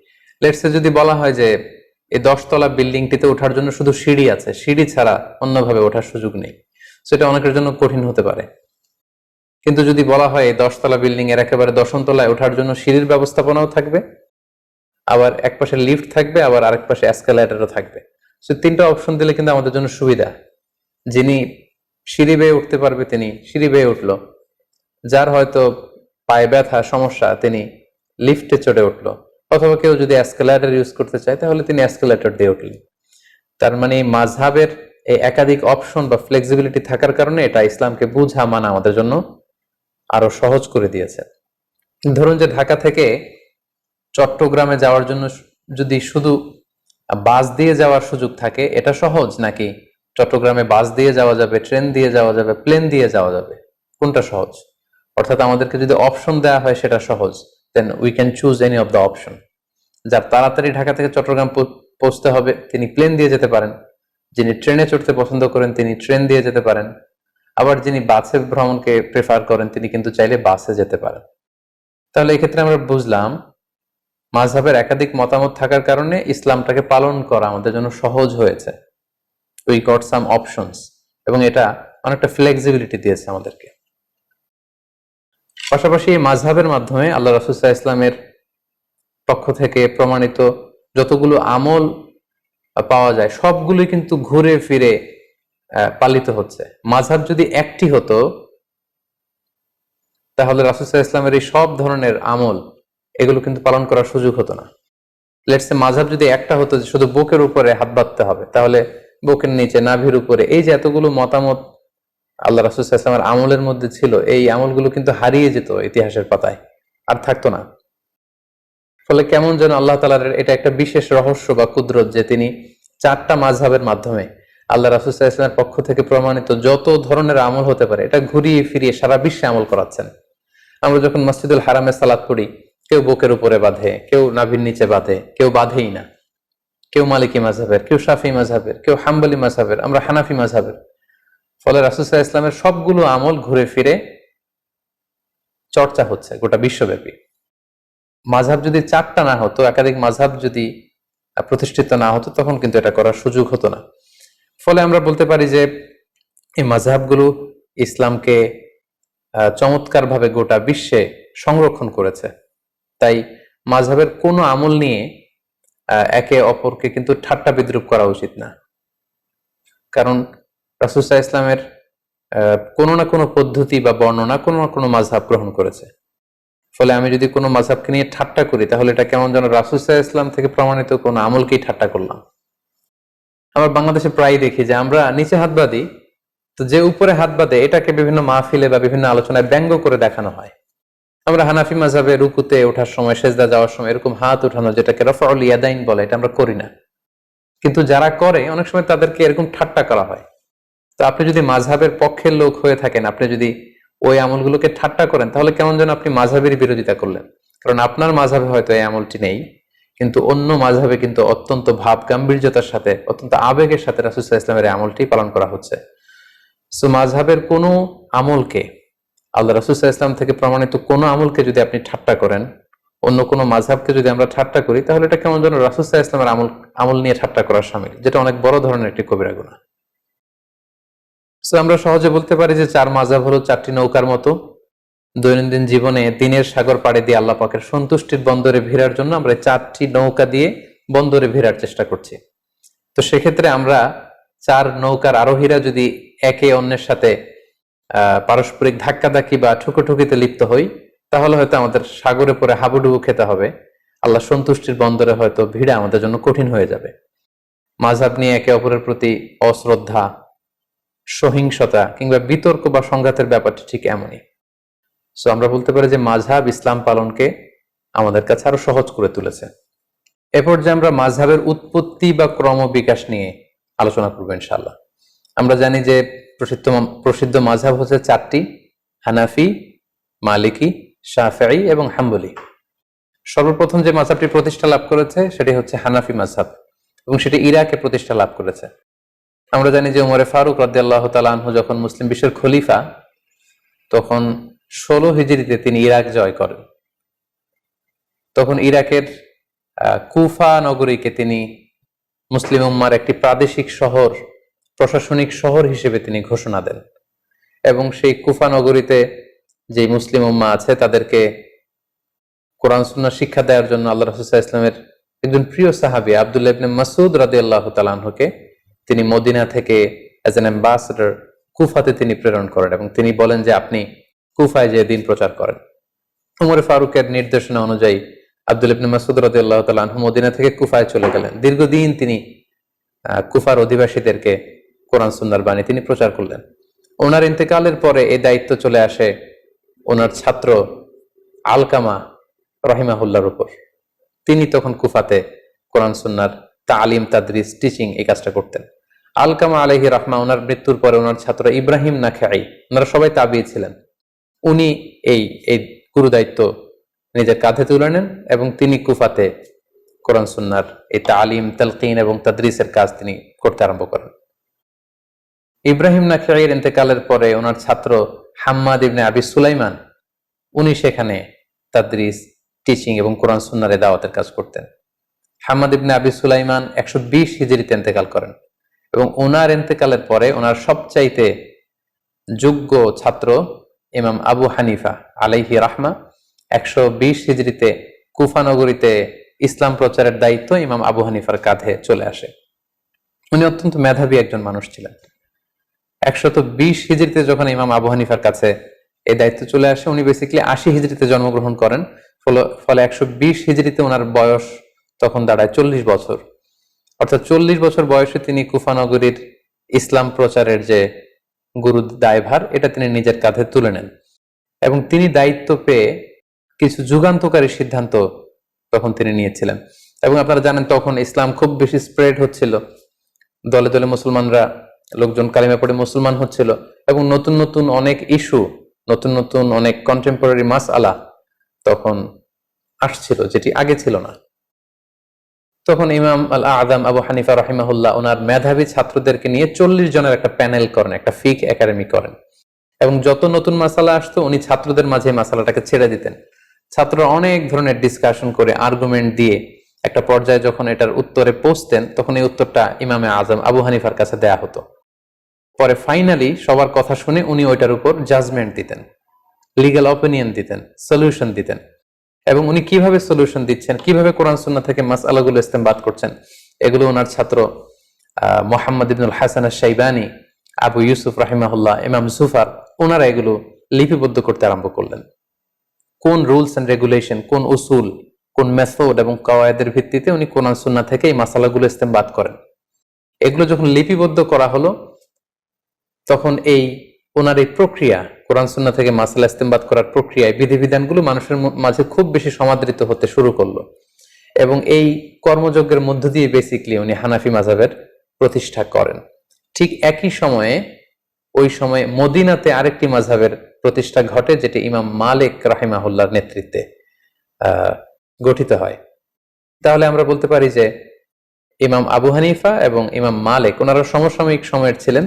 লেটস সে যদি বলা হয় যে এই 10 তলা বিল্ডিংটিতে ওঠার জন্য শুধু সিঁড়ি আছে, সিঁড়ি ছাড়া অন্যভাবে ওঠার সুযোগ নেই, সেটা অনেকের জন্য কঠিন হতে পারে। কিন্তু যদি বলা হয় এই 10 তলা বিল্ডিং এর একেবারে 10ম তলায় ওঠার জন্য সিঁড়ির ব্যবস্থাপনাও থাকবে, আবার এক পাশে লিফট থাকবে, আবার আরেক পাশে এসকেলেটরও থাকবে, সো 3টা অপশন দিলে কিন্তু আমাদের জন্য সুবিধা। যিনি সিঁড়ি বেয়ে উঠতে পারবে তিনি সিঁড়ি বেয়ে উঠলো, যার হয়তো পায়ে ব্যথা সমস্যা তিনি লিফটে চড়ে উঠলো, অথবা কেউ যদি এসকেলেটর ইউজ করতে চায় তাহলে তিনি এসকেলেটর দিয়ে উঠলেন। তার মানে মাযহাবের এই একাধিক অপশন বা ফ্লেক্সিবিলিটি থাকার কারণে এটা ইসলামকে বুঝা মানা আমাদের জন্য আরো সহজ করে দিয়েছে। ধরুন যে ঢাকা থেকে চট্টগ্রামে যাওয়ার জন্য যদি শুধু বাস দিয়ে যাওয়ার সুযোগ থাকে, এটা সহজ, নাকি চট্টগ্রামে বাস দিয়ে যাওয়া যাবে, ট্রেন দিয়ে যাওয়া যাবে, প্লেন দিয়ে যাওয়া যাবে, কোনটা সহজ? অর্থাৎ আমাদেরকে যদি অপশন দেওয়া হয় সেটা সহজ, then we can choose any of the option. যার তাড়াতাড়ি ঢাকা থেকে চট্টগ্রাম পৌঁছতে হবে তিনি প্লেন দিয়ে যেতে পারেন, যিনি ট্রেনে চড়তে পছন্দ করেন তিনি ট্রেন দিয়ে যেতে পারেন, আবার যিনি বাসে ভ্রমণকে প্রেফার করেন তিনি কিন্তু চাইলে বাসে যেতে পারেন। তাহলে এক্ষেত্রে আমরা বুঝলাম মাযহাবের একাধিক মতামত থাকার কারণে ইসলামটাকে পালন করা আমাদের জন্য সহজ হয়েছে। উই গট সাম অপশনস, এবং এটা অনেকটা ফ্লেক্সিবিলিটি দিয়েছে আমাদেরকে। পাশাপাশি এই মাযহাবের মাধ্যমে আল্লাহ রাসূল সাল্লাল্লাহু আলাইহি ওয়াসাল্লামের পক্ষ থেকে প্রমাণিত যতগুলো আমল পাওয়া যায় সবগুলোই কিন্তু ঘুরে ফিরে পালিত হচ্ছে। মাযহাব যদি একটি হতো তাহলে রাসূল সাল্লাল্লাহু আলাইহি ওয়াসাল্লামের এই সব ধরনের আমল এগুলো কিন্তু পালন করার সুযোগ হতো না। লেটস সে মাযহাব যদি একটা হতো যে শুধু বুকের উপরে হাত বাঁধতে হবে, তাহলে বুকের নিচে, নাভির উপরে, এই যে এতগুলো মতামত আল্লাহ রাসূল সাল্লাল্লাহু আলাইহি ওয়াসাল্লামের আমলের মধ্যে ছিল, এই আমলগুলো কিন্তু হারিয়ে যেত ইতিহাসের পাতায়, আর থাকতো না। ফলে কেমন যেন আল্লাহ তাআলার এটা একটা বিশেষ রহস্য বা কুদরত যে তিনি 4টা মাযহাবের মাধ্যমে আল্লাহ রাসূল সাল্লাল্লাহু আলাইহি ওয়াসাল্লামের পক্ষ থেকে প্রমাণিত যত ধরনের আমল হতে পারে এটা ঘুরিয়ে ফিরিয়ে সারা বিশ্বে আমল করাচ্ছেন। আমরা যখন মসজিদুল হারামে সালাত পড়ি, কেউ বুকের উপরে বাঁধে, কেউ নাভির নিচে বাঁধে, কেউ বাঁধেই না, কেউ মালিকি মাযহাবের, কেউ শাফি মাযহাবের, কেউ হাম্বলি মাযহাবের, আমরা হানাফি মাযহাবের। ফলে রাসূল সাল্লাল্লাহু আলাইহি ওয়াসাল্লামের সবগুলো আমল ঘুরে ফিরে চর্চা হচ্ছে গোটা বিশ্বব্যাপী। মাযহাব যদি চারটা না হতো, একাধিক মাযহাব যদি প্রতিষ্ঠিত না হতো, তখন কিন্তু এটা করার সুযোগ হতো না। ফলে আমরা বলতে পারি যে এই মাযহাবগুলো ইসলামকে চমৎকারভাবে গোটা বিশ্বে সংরক্ষণ করেছে। তাই মাযহাবের কোনো আমল নিয়ে একে অপরকে কিন্তু ঠাট্টা বিদ্রূপ করা উচিত না। কারণ রাসূল সাল্লাল্লাহু আলাইহি ওয়াসাল্লামের কোনো না কোনো পদ্ধতি বা বর্ণনা কোনো না কোনো মাযহাব গ্রহণ করেছে। ফলে আমি যদি কোনো মাযহাবকে নিয়ে ঠাট্টা করি, তাহলে এটা কেমন যেন রাসূল সাল্লাল্লাহু আলাইহি ওয়াসাল্লাম থেকে প্রমাণিত কোনো আমলকেই ঠাট্টা করলাম। আমরা বাংলাদেশে প্রায় দেখি যে আমরা নিচে হাত বাঁধি, তো যে উপরে হাত বাঁধে এটাকে বিভিন্ন মাহফিলে বা বিভিন্ন আলোচনায় ব্যঙ্গ করে দেখানো হয়। আমরা হানাফি মাযহাবে রুকুতে ওঠার সময়, সেজদা যাওয়ার সময় এরকম হাত উঠানো, যেটাকে রাফউল ইয়াদাইন বলে, এটা আমরা করি না। কিন্তু যারা করে অনেক সময় তাদেরকে এরকম ঠাট্টা করা হয়। তো আপনি যদি মাযহাবের পক্ষের লোক হয়ে থাকেন, আপনি যদি ওই আমলগুলোকে ঠাট্টা করেন, তাহলে কেমন যেন আপনি মাযহাবের বিরোধিতা করলেন। কারণ আপনার মাযহাবে হয়তো এই আমলটি নেই, কিন্তু অন্য মাযহাবে কিন্তু অত্যন্ত ভাব গাম্ভীর্যতার সাথে, অত্যন্ত আবেগের সাথে রাসূল সাল্লাল্লাহু আলাইহি ওয়াসাল্লামের এই আমলটি পালন করা হচ্ছে। সো মাযহাবের কোনো আমলকে, আল্লাহ রাসূল সাল্লাল্লাহু আলাইহি ওয়াসাল্লাম থেকে প্রমাণিত কোনো আমলকে যদি আপনি ঠাট্টা করেন, অন্য কোনো মাযহাবকে যদি আমরা ঠাট্টা করি, তাহলে এটা কেমন যেন রাসূল সাল্লাল্লাহু আলাইহি ওয়াসাল্লামের আমল নিয়ে ঠাট্টা করার শামিল, যেটা অনেক বড় ধরনের একটি কবিরা গুনাহ। সো আমরা সহজে বলতে পারি যে চার মাযহাব হলো চারটি নৌকার মতো। দৈনন্দিন জীবনে দিনের সাগর পাড়ি দিয়ে আল্লাহ পাকের সন্তুষ্টির বন্দরে ভিড়ার জন্য আমরা চারটি নৌকা দিয়ে বন্দরে ভিড়ার চেষ্টা করছি। তো সেক্ষেত্রে আমরা চার নৌকার আরোহীরা যদি একে অন্যের সাথে পারস্পরিক ধাক্কাধাক্কি বা ঠুকোঠুকিতে লিপ্ত হই, তাহলে হয়তো আমাদের সাগরে পরে হাবুডুবু খেতে হবে। আল্লাহ সন্তুষ্টির বন্দরে হয়তো ভিড়া আমাদের জন্য কঠিন হয়ে যাবে। মাযহাব নিয়ে একে অপরের প্রতি অশ্রদ্ধা, সহিংসতা কিংবা বিতর্ক বা সংঘাতের ব্যাপারটি ঠিক এমনই। সো আমরা বলতে পারি যে মাযহাব ইসলাম পালনকে আমাদের কাছে আরো সহজ করে তুলেছে। এরপর যে আমরা মাযহাবের উৎপত্তি বা ক্রম বিকাশ নিয়ে আলোচনা করবো ইনশাআল্লাহ। আমরা জানি যে প্রসিদ্ধ মাযহাব হচ্ছে চারটি: হানাফি, মালিকি, শাফিঈ এবং হাম্বলি। সর্বপ্রথম যে মাযহাবটি প্রতিষ্ঠা লাভ করেছে সেটি হচ্ছে হানাফি মাযহাব, এবং সেটি ইরাকে প্রতিষ্ঠা লাভ করেছে। আমরা জানি যে উমরে ফারুক রাদিয়াল্লাহু তাআলা আনহু যখন মুসলিম বিশ্বের খলিফা, তখন 16 হিজরিতে তিনি ইরাক জয় করেন। তখন ইরাকের কুফা নগরীকে তিনি মুসলিম উম্মার একটি প্রাদেশিক শহর, প্রশাসনিক শহর হিসেবে তিনি ঘোষণা দেন, এবং সেই কুফা নগরীতে যে মুসলিম উম্মা আছে তাদেরকে কোরআন সুন্নাহ শিক্ষা দেওয়ার জন্য আল্লাহ রাসূল সাল্লাল্লাহু আলাইহি ওয়াসাল্লামের একজন প্রিয় সাহাবী আব্দুল্লাহ ইবনে মাসউদ রাদিয়াল্লাহু তাআলা আনহুকে তিনি মদিনা থেকে অ্যাজ অ্যান অ্যাম্বাসেডর কুফাতে তিনি প্রেরণ করেন, এবং তিনি বলেন যে আপনি কুফায় যে দিন প্রচার করেন। উমর ফারুকের নির্দেশনা অনুযায়ী আব্দুল্লাহ ইবনে মাসউদ রাদিয়াল্লাহু তাআলা আনহু মদিনা থেকে কুফায় চলে গেলেন। দীর্ঘদিন তিনি কুফার অধিবাসীদেরকে কোরআন সুন্নাহর বাণী তিনি প্রচার করলেন। ওনার ইন্তেকালের পরে এই দায়িত্ব চলে আসে ওনার ছাত্র আলকামা রাহিমাহুল্লাহর উপর। তিনি তখন কুফাতে কোরআন সুন্নাহর তালিম, তাদরিস, টিচিং এই কাজটা করতেন। আলকামা আলাইহি রাহমা ওনার মৃত্যুর পরে ওনার ছাত্র ইব্রাহিম নাখাই, ওনারা সবাই তাবিঈ ছিলেন, উনি এই গুরু দায়িত্ব নিজের কাঁধে তুলে নেন, এবং তিনি কুফাতে কোরআন সুন্নাহর এই তালিম, তালকিন এবং তাদরিসের কাজ তিনি করতে আরম্ভ করেন। ইব্রাহিম নাখাইয়ের ইন্তেকালের পরে ওনার ছাত্র হাম্মাদ ইবনে আবি সুলাইমান, উনি সেখানে তাদরিস, টিচিং এবং কোরআন সুন্নাহর দাওয়াতের কাজ করতেন। হাম্মাদ ইবনে আবি সুলাইমান 120 হিজরিতে ইন্তেকাল করেন, এবং ওনার ইন্তেকালের পরে ওনার সবচাইতে যোগ্য ছাত্র ইমাম আবু হানিফা আলাইহি রাহমা 120 হিজরিতে কুফা নগরীতে ইসলাম প্রচারের দায়িত্ব ইমাম আবু হানিফার কাঁধে চলে আসে। উনি অত্যন্ত মেধাবী একজন মানুষ ছিলেন। 120 হিজরিতে যখন ইমাম আবু হানিফার কাছে এই দায়িত্ব চলে আসে, উনি বেসিক্যালি 80 হিজরিতে জন্মগ্রহণ করেন। ফলে 120 হিজরিতে ওনার বয়স তখন দাঁড়ায় 40 বছর। অর্থাৎ 40 বছর বয়সে তিনি কুফা নগরীর ইসলাম প্রচারের যে গুরু দায়ভার, এটা তিনি নিজের কাঁধে তুলে নেন, এবং তিনি দায়িত্ব পেয়ে কিছু যুগান্তকারী সিদ্ধান্ত তখন তিনি নিয়েছিলেন। এবং আপনারা জানেন তখন ইসলাম খুব বেশি স্প্রেড হচ্ছিল, দলে দলে মুসলমানরা, লোকজন কালিমা পড়ে মুসলমান হচ্ছিল, এবং নতুন নতুন অনেক ইস্যু, নতুন নতুন অনেক কন্টেম্পোরারি মাসআলা তখন আসছিল, যেটি আগে ছিল না। তখন ইমাম আল আযম আবু হানিফা রাহিমাহুল্লাহ ওনার মেধাবী ছাত্রদেরকে নিয়ে 40 জনের একটা প্যানেল করেন, একটা ফিক একাডেমি করেন, এবং যত নতুন মাসালা আসতো উনি ছাত্রদের মাঝে মাসালাটাকে ছেড়ে দিতেন। ছাত্ররা অনেক ধরনের ডিসকাশন করে আর্গুমেন্ট দিয়ে একটা পর্যায়ে যখন এটার উত্তরে পৌঁছতেন, তখন এই উত্তরটা ইমামে আজম আবু হানিফার কাছে দেয়া হতো। পরে ফাইনালি সবার কথা শুনে উনি ওইটার উপর জাজমেন্ট দিতেন, লিগ্যাল অপিনিয়ন দিতেন, সলিউশন দিতেন। এবং উনি কিভাবে সলিউশন দিচ্ছেন, কিভাবে কোরআন সুন্নাহ থেকে মাসআলাগুলো ইস্তেমবাদ করছেন, এগুলো ওনার ছাত্র মোহাম্মদ ইবনুল হাসান আশ-শাইবানী, আবু ইউসুফ রাহিমাহুল্লাহ, ইমাম জুফার, ওনারা এগুলো লিপিবদ্ধ করতে আরম্ভ করলেন। কোন রুলস এন্ড রেগুলেশন, কোন উসুল, কোন মেথড এবং কাওয়ায়েদের ভিত্তিতে উনি কোরআন সুন্নাহ থেকে এই মাসালাগুলো ইস্তেমবাদ করেন, এগুলো যখন লিপিবদ্ধ করা হলো, তখন এই ওনার এই প্রক্রিয়া, কোরআন সুন্নাহ থেকে মাসালা ইস্তেমবাদ করার প্রক্রিয়ায় বিধিবিধানগুলো মানুষের মাঝে খুব বেশি সমাদৃত হতে শুরু করলো। এবং এই কর্মযজ্ঞের মধ্য দিয়ে বেসিকলি উনি হানাফি মাযহাবের প্রতিষ্ঠা করেন। ঠিক একই সময়ে ওই সময় মদিনাতে আরেকটি মাযহাবের প্রতিষ্ঠা ঘটে, যেটি ইমাম মালিক রাহিমাহুল্লাহর নেতৃত্বে গঠিত হয়। তাহলে আমরা বলতে পারি যে ইমাম আবু হানিফা এবং ইমাম মালিক ওনারা সমসাময়িক সময়ের ছিলেন।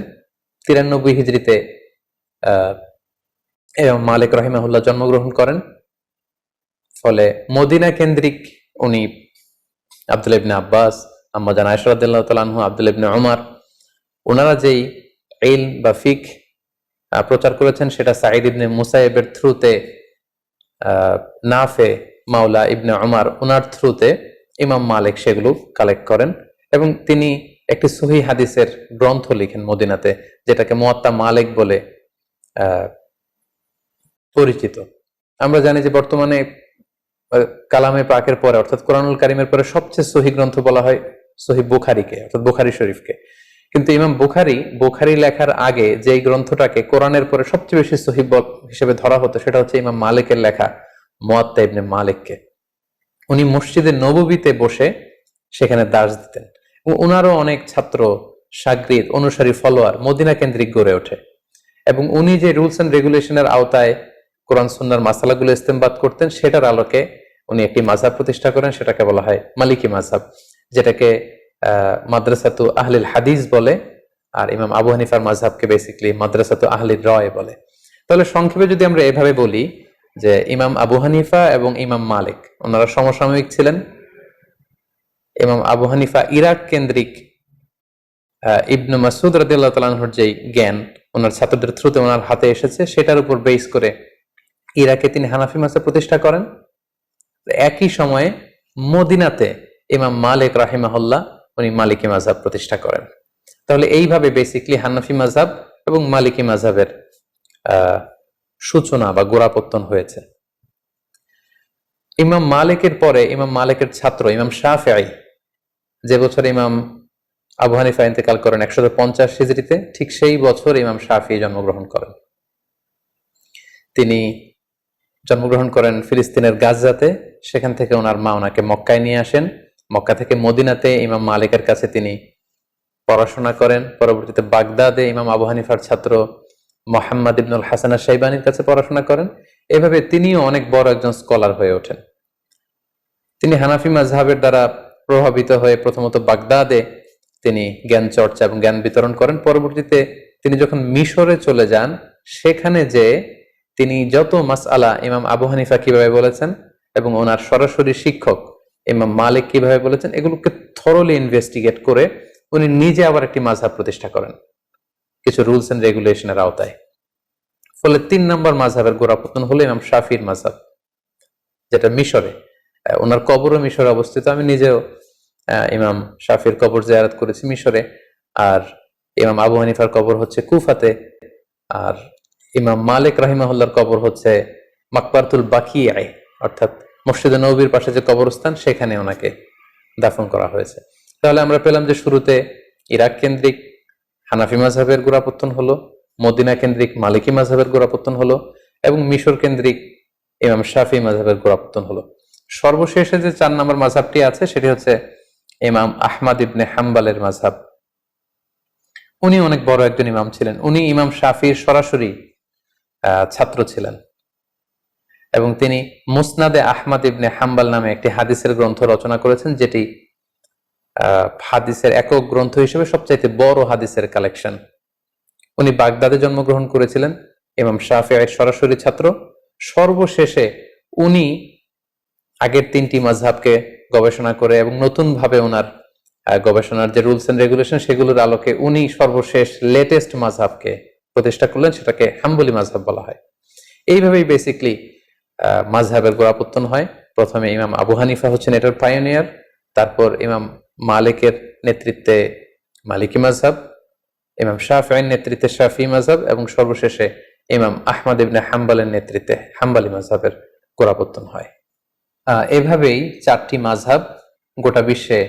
93 হিজরিতে ইমাম মালিক রাহিমাহুল্লাহ জন্মগ্রহণ করেন। ফলে মদিনা কেন্দ্রিক উনি আব্দুল্লাহ ইবনে আব্বাস, আম্মা জান আয়েশা রাদিয়াল্লাহু তাআলা আনহু, আব্দুল্লাহ ইবনে উমর, ওনারা যেই ইলম বা ফিক প্রচার করেছেন, সেটা সাঈদ ইবনে মুসাইয়েবের থ্রুতে, নাফে মাওলা ইবনে উমর ওনার থ্রুতে ইমাম মালিক সেগুলো কালেক্ট করেন, এবং তিনি একটি সহিহ হাদিসের গ্রন্থ লিখেন মদিনাতে, যেটাকে মুয়াত্তা মালিক বলে পরিচিত। আমরা জানি যে বর্তমানে কালামে পাকের পরে, অর্থাৎ কোরআনুল কারীমের পরে সবচেয়ে সহিহ গ্রন্থ বলা হয় সহিহ বুখারীকে, অর্থাৎ বুখারী শরীফকে। কিন্তু ইমাম বুখারী লেখার আগে যে গ্রন্থটাকে কোরআনের পরে সবচেয়ে বেশি সহিহ হিসেবে ধরা হতো, সেটা হচ্ছে ইমাম মালিকের লেখা মুয়াত্তা ইবনে মালিককে। উনি মসজিদে নববীতে বসে সেখানে দার্স দিতেন, এবং উনারও অনেক ছাত্র, শাগরিদ, অনুসারী, ফলোয়ার মদিনা কেন্দ্রিক গড়ে ওঠে। এবং উনি যে রুলস এন্ড রেগুলেশনের আওতায় কোরআন সুন্নাহর মাসালাগুলো ইস্তেমবাদ করতেন, সেটার আলোকে উনি একটি মাযহাব প্রতিষ্ঠা করেন, সেটাকে বলা হয় মালিকি মাযহাব, যেটাকে মাদ্রাসাতু আহলিল হাদিস বলে, আর ইমাম আবু হানিফার মাযহাবকে বেসিক্যালি মাদ্রাসাতু আহলির রায় বলে। তাহলে সংক্ষেপে যদি আমরা এভাবে বলি যে ইমাম আবু হানিফা এবং ইমাম মালিক ওনারা সমসাময়িক ছিলেন। ইমাম আবু হানিফা ইরাক কেন্দ্রিক ইবনু মাসউদ রাদিয়াল্লাহু তাআলা আনহুর যেই জ্ঞান ওনার ছাত্রদের থ্রুতে ওনার হাতে এসেছে, সেটার উপর বেস করে ইরাকে তিনি হানাফি মাযহাব প্রতিষ্ঠা করেন। একই সময়ে মদিনাতে ইমাম মালিক রাহিমাহুল্লাহ উনি মালিকি মাযহাব প্রতিষ্ঠা করেন। তাহলে এইভাবে বেসিক্যালি হানাফি মাযহাব এবং মালিকি মাযহাবের সূচনা বা গোড়াপত্তন হয়েছে। ইমাম মালিকের পরে ইমাম মালিকের ছাত্র ইমাম শাফিঈ, যে বছর ইমাম আবু হানিফা ইন্তেকাল করেন 150 হিজরিতে, ঠিক সেই বছর ইমাম শাফিঈ জন্মগ্রহণ করেন। তিনি জন্মগ্রহণ করেন ফিলিস্তিনের গাজাতে। সেখান থেকে ওনার মা ওনাকে মক্কায় নিয়ে আসেন। মক্কা থেকে মদিনাতে ইমাম মালিকের কাছে তিনি পড়াশোনা করেন। পরবর্তীতে বাগদাদে ইমাম আবু হানিফার ছাত্র মোহাম্মদ ইবনুল হাসান আশ-শাইবানীর কাছে পড়াশোনা করেন। এভাবে তিনিও অনেক বড় একজন স্কলার হয়ে ওঠেন। তিনি হানাফি মাযহাবের দ্বারা প্রভাবিত হয়ে প্রথমত বাগদাদে তিনি জ্ঞান চর্চা এবং জ্ঞান বিতরণ করেন। পরবর্তীতে তিনি যখন মিশরে চলে যান, সেখানে যে তিনি যত মাসআলা ইমাম আবু হানিফা কিভাবে বলেছেন এবং ওনার সরাসরি শিক্ষক ইমাম মালিক কিভাবে বলেছেন, এগুলোকে থরলি ইনভেস্টিগেট করে উনি নিজে আবার একটি মাযহাব প্রতিষ্ঠা করেন কিছু রুলস এন্ড রেগুলেশনের আওতায়। ফলে 3 নম্বর মাযহাবের গোড়াপত্তন হলো ইমাম শাফির মাযহাব, যেটা মিশরে। ওনার কবরও মিশরে অবস্থিত। আমি নিজেও ইমাম শাফির কবর জিয়ারত করেছি মিশরে। আর ইমাম আবু হানিফার কবর হচ্ছে কুফাতে, আর ইমাম মালিক রাহিমাহুল্লাহর কবর হচ্ছে মাকবারাতুল বাকিয়া, অর্থাৎ মসজিদে নববীর পাশে যে কবরস্থান, সেখানে ওনাকে দাফন করা হয়েছে। তাহলে আমরা পেলাম যে শুরুতে ইরাক কেন্দ্রিক হানাফি মাযহাবের গোড়াপত্তন হলো, মদিনা কেন্দ্রিক মালিকি মাযহাবের গোড়াপত্তন হলো, এবং মিশর কেন্দ্রিক ইমাম শাফি মাযহাবের গোড়াপত্তন হলো। সর্বশেষে যে 4 নম্বর মাযহাবটি আছে, সেটি হচ্ছে ইমাম আহমদ ইবনে হাম্বলের মাযহাব। উনি অনেক বড় একজন ইমাম ছিলেন। উনি ইমাম শাফির সরাসরি ছাত্র ছিলেন, এবং তিনি মুসনাদে আহমদ ইবনে হাম্বল নামে একটি হাদিসের গ্রন্থ রচনা করেছেন, যেটি হাদিসের একক গ্রন্থ হিসেবে সবচাইতে বড় হাদিসের কালেকশন। উনি বাগদাদে জন্মগ্রহণ করেছিলেন, ইমাম শাফিঈর সরাসরি ছাত্র। সর্বশেষে উনি আগের তিনটি মাযহাবকে গবেষণা করে এবং নতুন ভাবে ওনার গবেষণার যে রুলস এন্ড রেগুলেশন সেগুলোর আলোকে উনি সর্বশেষ লেটেস্ট মাযহাবকে প্রতিষ্ঠা করলেন, সেটাকে হাম্বলি মাযহাব বলা হয়। এইভাবেই বেসিকলি মাযহাবের গোড়াপত্তন হয়। প্রথমে ইমাম আবু হানিফা হচ্ছেন এটার পায়োনিয়ার, তারপর ইমাম মালিকের নেতৃত্বে মালিকি মাযহাব, ইমাম শাফিঈর নেতৃত্বে শাফিঈ মাযহাব এবং সর্বশেষে ইমাম আহমদ ইবনে হাম্বলের নেতৃত্বে হাম্বলি মাযহাবের গোড়াপত্তন হয়। এভাবেই চারটি মাযহাব গোটা বিশ্বে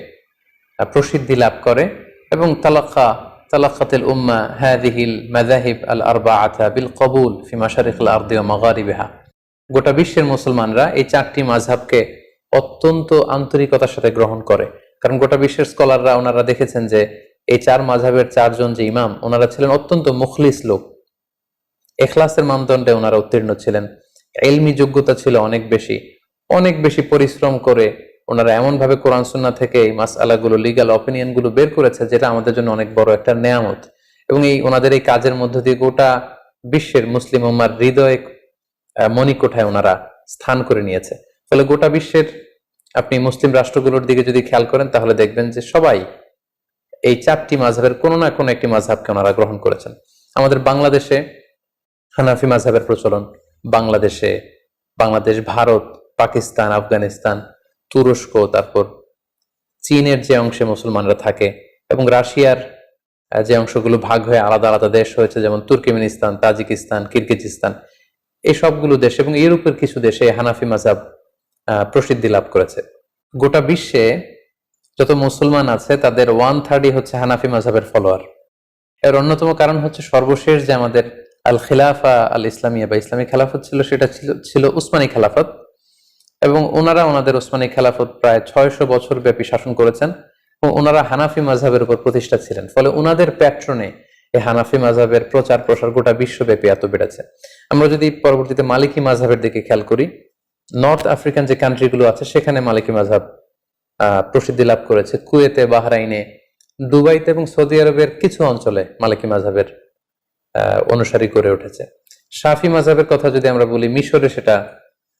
প্রসিদ্ধি লাভ করে এবং তালাক্কাতিল উম্মাহ হাযিহিল মাযাহিব আল আরবাআতা বিল কবুল ফি মাশারিকিল আরদি ওয়া মাগারিবিহা। গোটা বিশ্বের মুসলমানরা এই চারটি মাযহাবকে অত্যন্ত আন্তরিকতার সাথে গ্রহণ করে, কারণ গোটা বিশ্বের স্কলাররা ওনারা দেখেছেন যে এই চার মাযহাবের চারজন যে ইমাম ওনারা ছিলেন অত্যন্ত মুখলিস লোক, ইখলাসের মানদণ্ডে ওনারা উত্তীর্ণ ছিলেন, ইলমি যোগ্যতা ছিল অনেক বেশি পরিশ্রম করে ওনারা এমন ভাবে কোরআন সুন্নাহ থেকে এই মাসআলাগুলো, লিগ্যাল অপিনিয়ন গুলো বের করেছে যেটা আমাদের জন্য অনেক বড় একটা নেয়ামত। এবং এই ওনাদের এই কাজের মধ্য দিয়ে গোটা বিশ্বের মুসলিম উম্মার হৃদয়ে মণিকোঠায় ওনারা স্থান করে নিয়েছে। ফলে গোটা বিশ্বের আপনি মুসলিম রাষ্ট্রগুলোর দিকে যদি খেয়াল করেন তাহলে দেখবেন যে সবাই এই চারটি মাযহাবের কোনো না কোনো একটি মাযহাবকে ওনারা গ্রহণ করেছেন। আমাদের বাংলাদেশে হানাফি মাযহাবের প্রচলন, বাংলাদেশ, ভারত, পাকিস্তান, আফগানিস্তান, তুরস্ক, তারপর চীনের যে অংশে মুসলমানরা থাকে এবং রাশিয়ার যে অংশগুলো ভাগ হয়ে আলাদা আলাদা দেশ হয়েছে, যেমন তুর্কমেনিস্তান, তাজিকিস্তান, কিরগিজস্তান, এই সবগুলো দেশ এবং ইউরোপের কিছু দেশে হানাফি মাযহাব প্রসিদ্ধি লাভ করেছে। গোটা বিশ্বে যত মুসলমান আছে তাদের 1/3 হচ্ছে হানাফি মাযহাবের ফলোয়ার। এর অন্যতম কারণ হচ্ছে সর্বশেষ যে আমাদের আল খিলাফা আল ইসলামিয়া বা ইসলামী খেলাফত সেটা ছিল উসমানী খেলাফত, এবং ওনারা ওনাদের উসমানী খেলাফত প্রায় 600 বছর ব্যাপী শাসন করেছেন এবং ওনারা হানাফি মাযহাবের উপর প্রতিষ্ঠা ছিলেন। ফলে ওনাদের প্যাট্রনে এই হানাফি মাযহাবের প্রচার প্রসার গোটা বিশ্বব্যাপী এত বেড়েছে। আমরা যদি পরবর্তীতে মালিকি মাযহাবের দিকে খেয়াল করি, নর্থ আফ্রিকান যে কান্ট্রিগুলো আছে সেখানে মালিকি মাযহাব প্রসিদ্ধি লাভ করেছে। কুয়েতে, বাহরাইনে, দুবাইতে এবং সৌদি আরবের কিছু অঞ্চলে মালিকি মাযহাবের অনুসারী করে উঠেছে। শাফি মাযহাবের কথা যদি আমরা বলি, মিশরে সেটা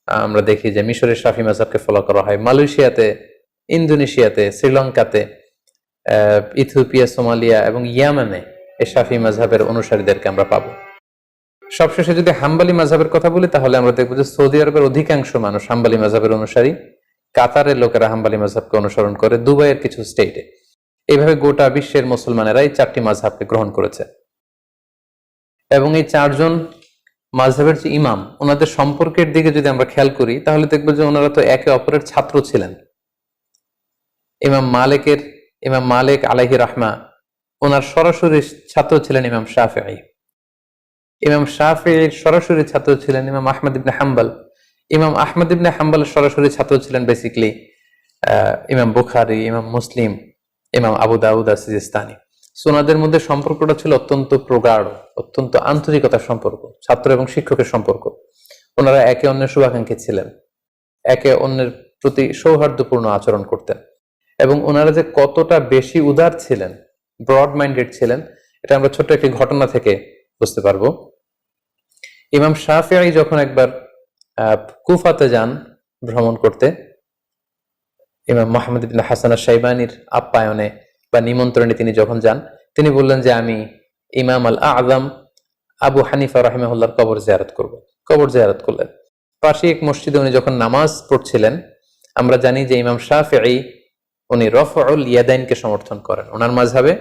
আমরা দেখি যে মিশরের শাফি মাযহাবকে ফলো করা হয়। মালয়েশিয়াতে, ইন্দোনেশিয়াতে, শ্রীলঙ্কাতে, ইথিওপিয়া, সোমালিয়া এবং ইয়ামেনে এই শাফি মাযহাবের অনুসারীদেরকে আমরা পাবো। সবশেষে যদি হাম্বলি মাযহাবের কথা বলি তাহলে আমরা দেখবো যে সৌদি আরবের অধিকাংশ মানুষ হাম্বলি মাযহাবের অনুসারী, কাতারের লোকেরা হাম্বলি মাযহাবকে অনুসরণ করে, দুবাইয়ের কিছু স্টেটে। এইভাবে গোটা বিশ্বের মুসলমানেরা এই চারটি মাযহাবকে গ্রহণ করেছে। এবং এই চারজন মাযহাবের যে ইমাম ওনাদের সম্পর্কের দিকে যদি আমরা খেয়াল করি তাহলে দেখবো যে ওনারা তো একে অপরের ছাত্র ছিলেন। ইমাম মালিক আলাইহি রাহমা ওনার সরাসরি ছাত্র ছিলেন ইমাম শাফিঈ। ইমাম শাফিঈর সরাসরি ছাত্র ছিলেন ইমাম আহমদ ইবনে হাম্বল। ইমাম আহমদ ইবনে হাম্বলের সরাসরি ছাত্র ছিলেন বেসিক্যালি ইমাম বুখারী, ইমাম মুসলিম, ইমাম আবু দাউদ সিজিস্তানি। ওনাদের মধ্যে সম্পর্কটা ছিল অত্যন্ত প্রগাঢ়, অত্যন্ত আন্তরিকতার সম্পর্ক, ছাত্র এবং শিক্ষকের সম্পর্ক। ওনারা একে অন্যের শুভাকাঙ্ক্ষী ছিলেন, একে অন্যের প্রতি সৌহার্দ্যপূর্ণ আচরণ করতেন এবং ওনারা যে কতটা বেশি উদার ছিলেন, ব্রড মাইন্ডেড ছিলেন, এটা আমরা ছোট্ট একটি ঘটনা থেকে বুঝতে পারবো। ইমাম শাফিঈ যখন একবার কুফাতে যান ভ্রমণ করতে, ইমাম মুহাম্মদ ইবনে হাসান আশ-শাইবানির আপ্যায়নে বা নিমন্ত্রণে তিনি যখন যান, তিনি বললেন যে আমি ইমাম আল আযম আবু হানিফা রাহিমাহুল্লাহর কবর জিয়ারত করব। কবর জিয়ারত করলেন। পাশে এক মসজিদে উনি যখন নামাজ পড়ছিলেন, আমরা জানি যে ইমাম শাফিঈ উনি রফউল ইয়াদাইনকে সমর্থন করেন। ওনার মাযহাবে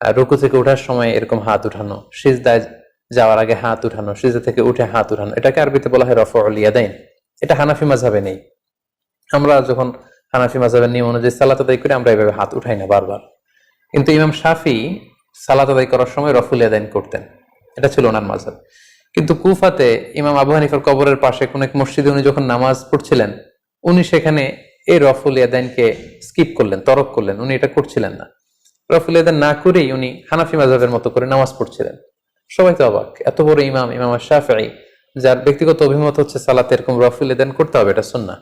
রুকু থেকে ওঠার সময় এরকম হাত উঠানো, সিজদায় যাওয়ার আগে হাত উঠানো, সিজদা থেকে উঠে হাত উঠানো, এটাকে আরবিতে বলা হয় রফউল ইয়াদাইন। এটা হানাফি মাযহাবে নেই। আমরা যখন হানাফি মাযহাবের নিয়ম অনুযায়ী সালাত আদায় করি আমরা এইভাবে হাত উঠাই না বারবার, কিন্তু ইমাম শাফিঈ সালাত আদায় করার সময় রফউল ইয়াদাইন করতেন। এটা ছিল ওনার মাযহাব। কিন্তু কুফাতে ইমাম আবু হানিফার কবরের পাশে কোন এক মসজিদে উনি যখন নামাজ পড়ছিলেন, উনি সেখানে এই রফউল ইয়াদাইনকে স্কিপ করলেন, তরক করলেন। উনি এটা করছিলেন না। রফউল ইয়াদাইন না করেই উনি হানাফি মাযহাবের মতো করে নামাজ পড়ছিলেন। সবাই তো অবাক, এত বড় ইমাম শাফিঈ, যার ব্যক্তিগত অভিমত হচ্ছে সালাতে এরকম রফউল ইয়াদাইন করতে হবে, এটা সুন্নাহ,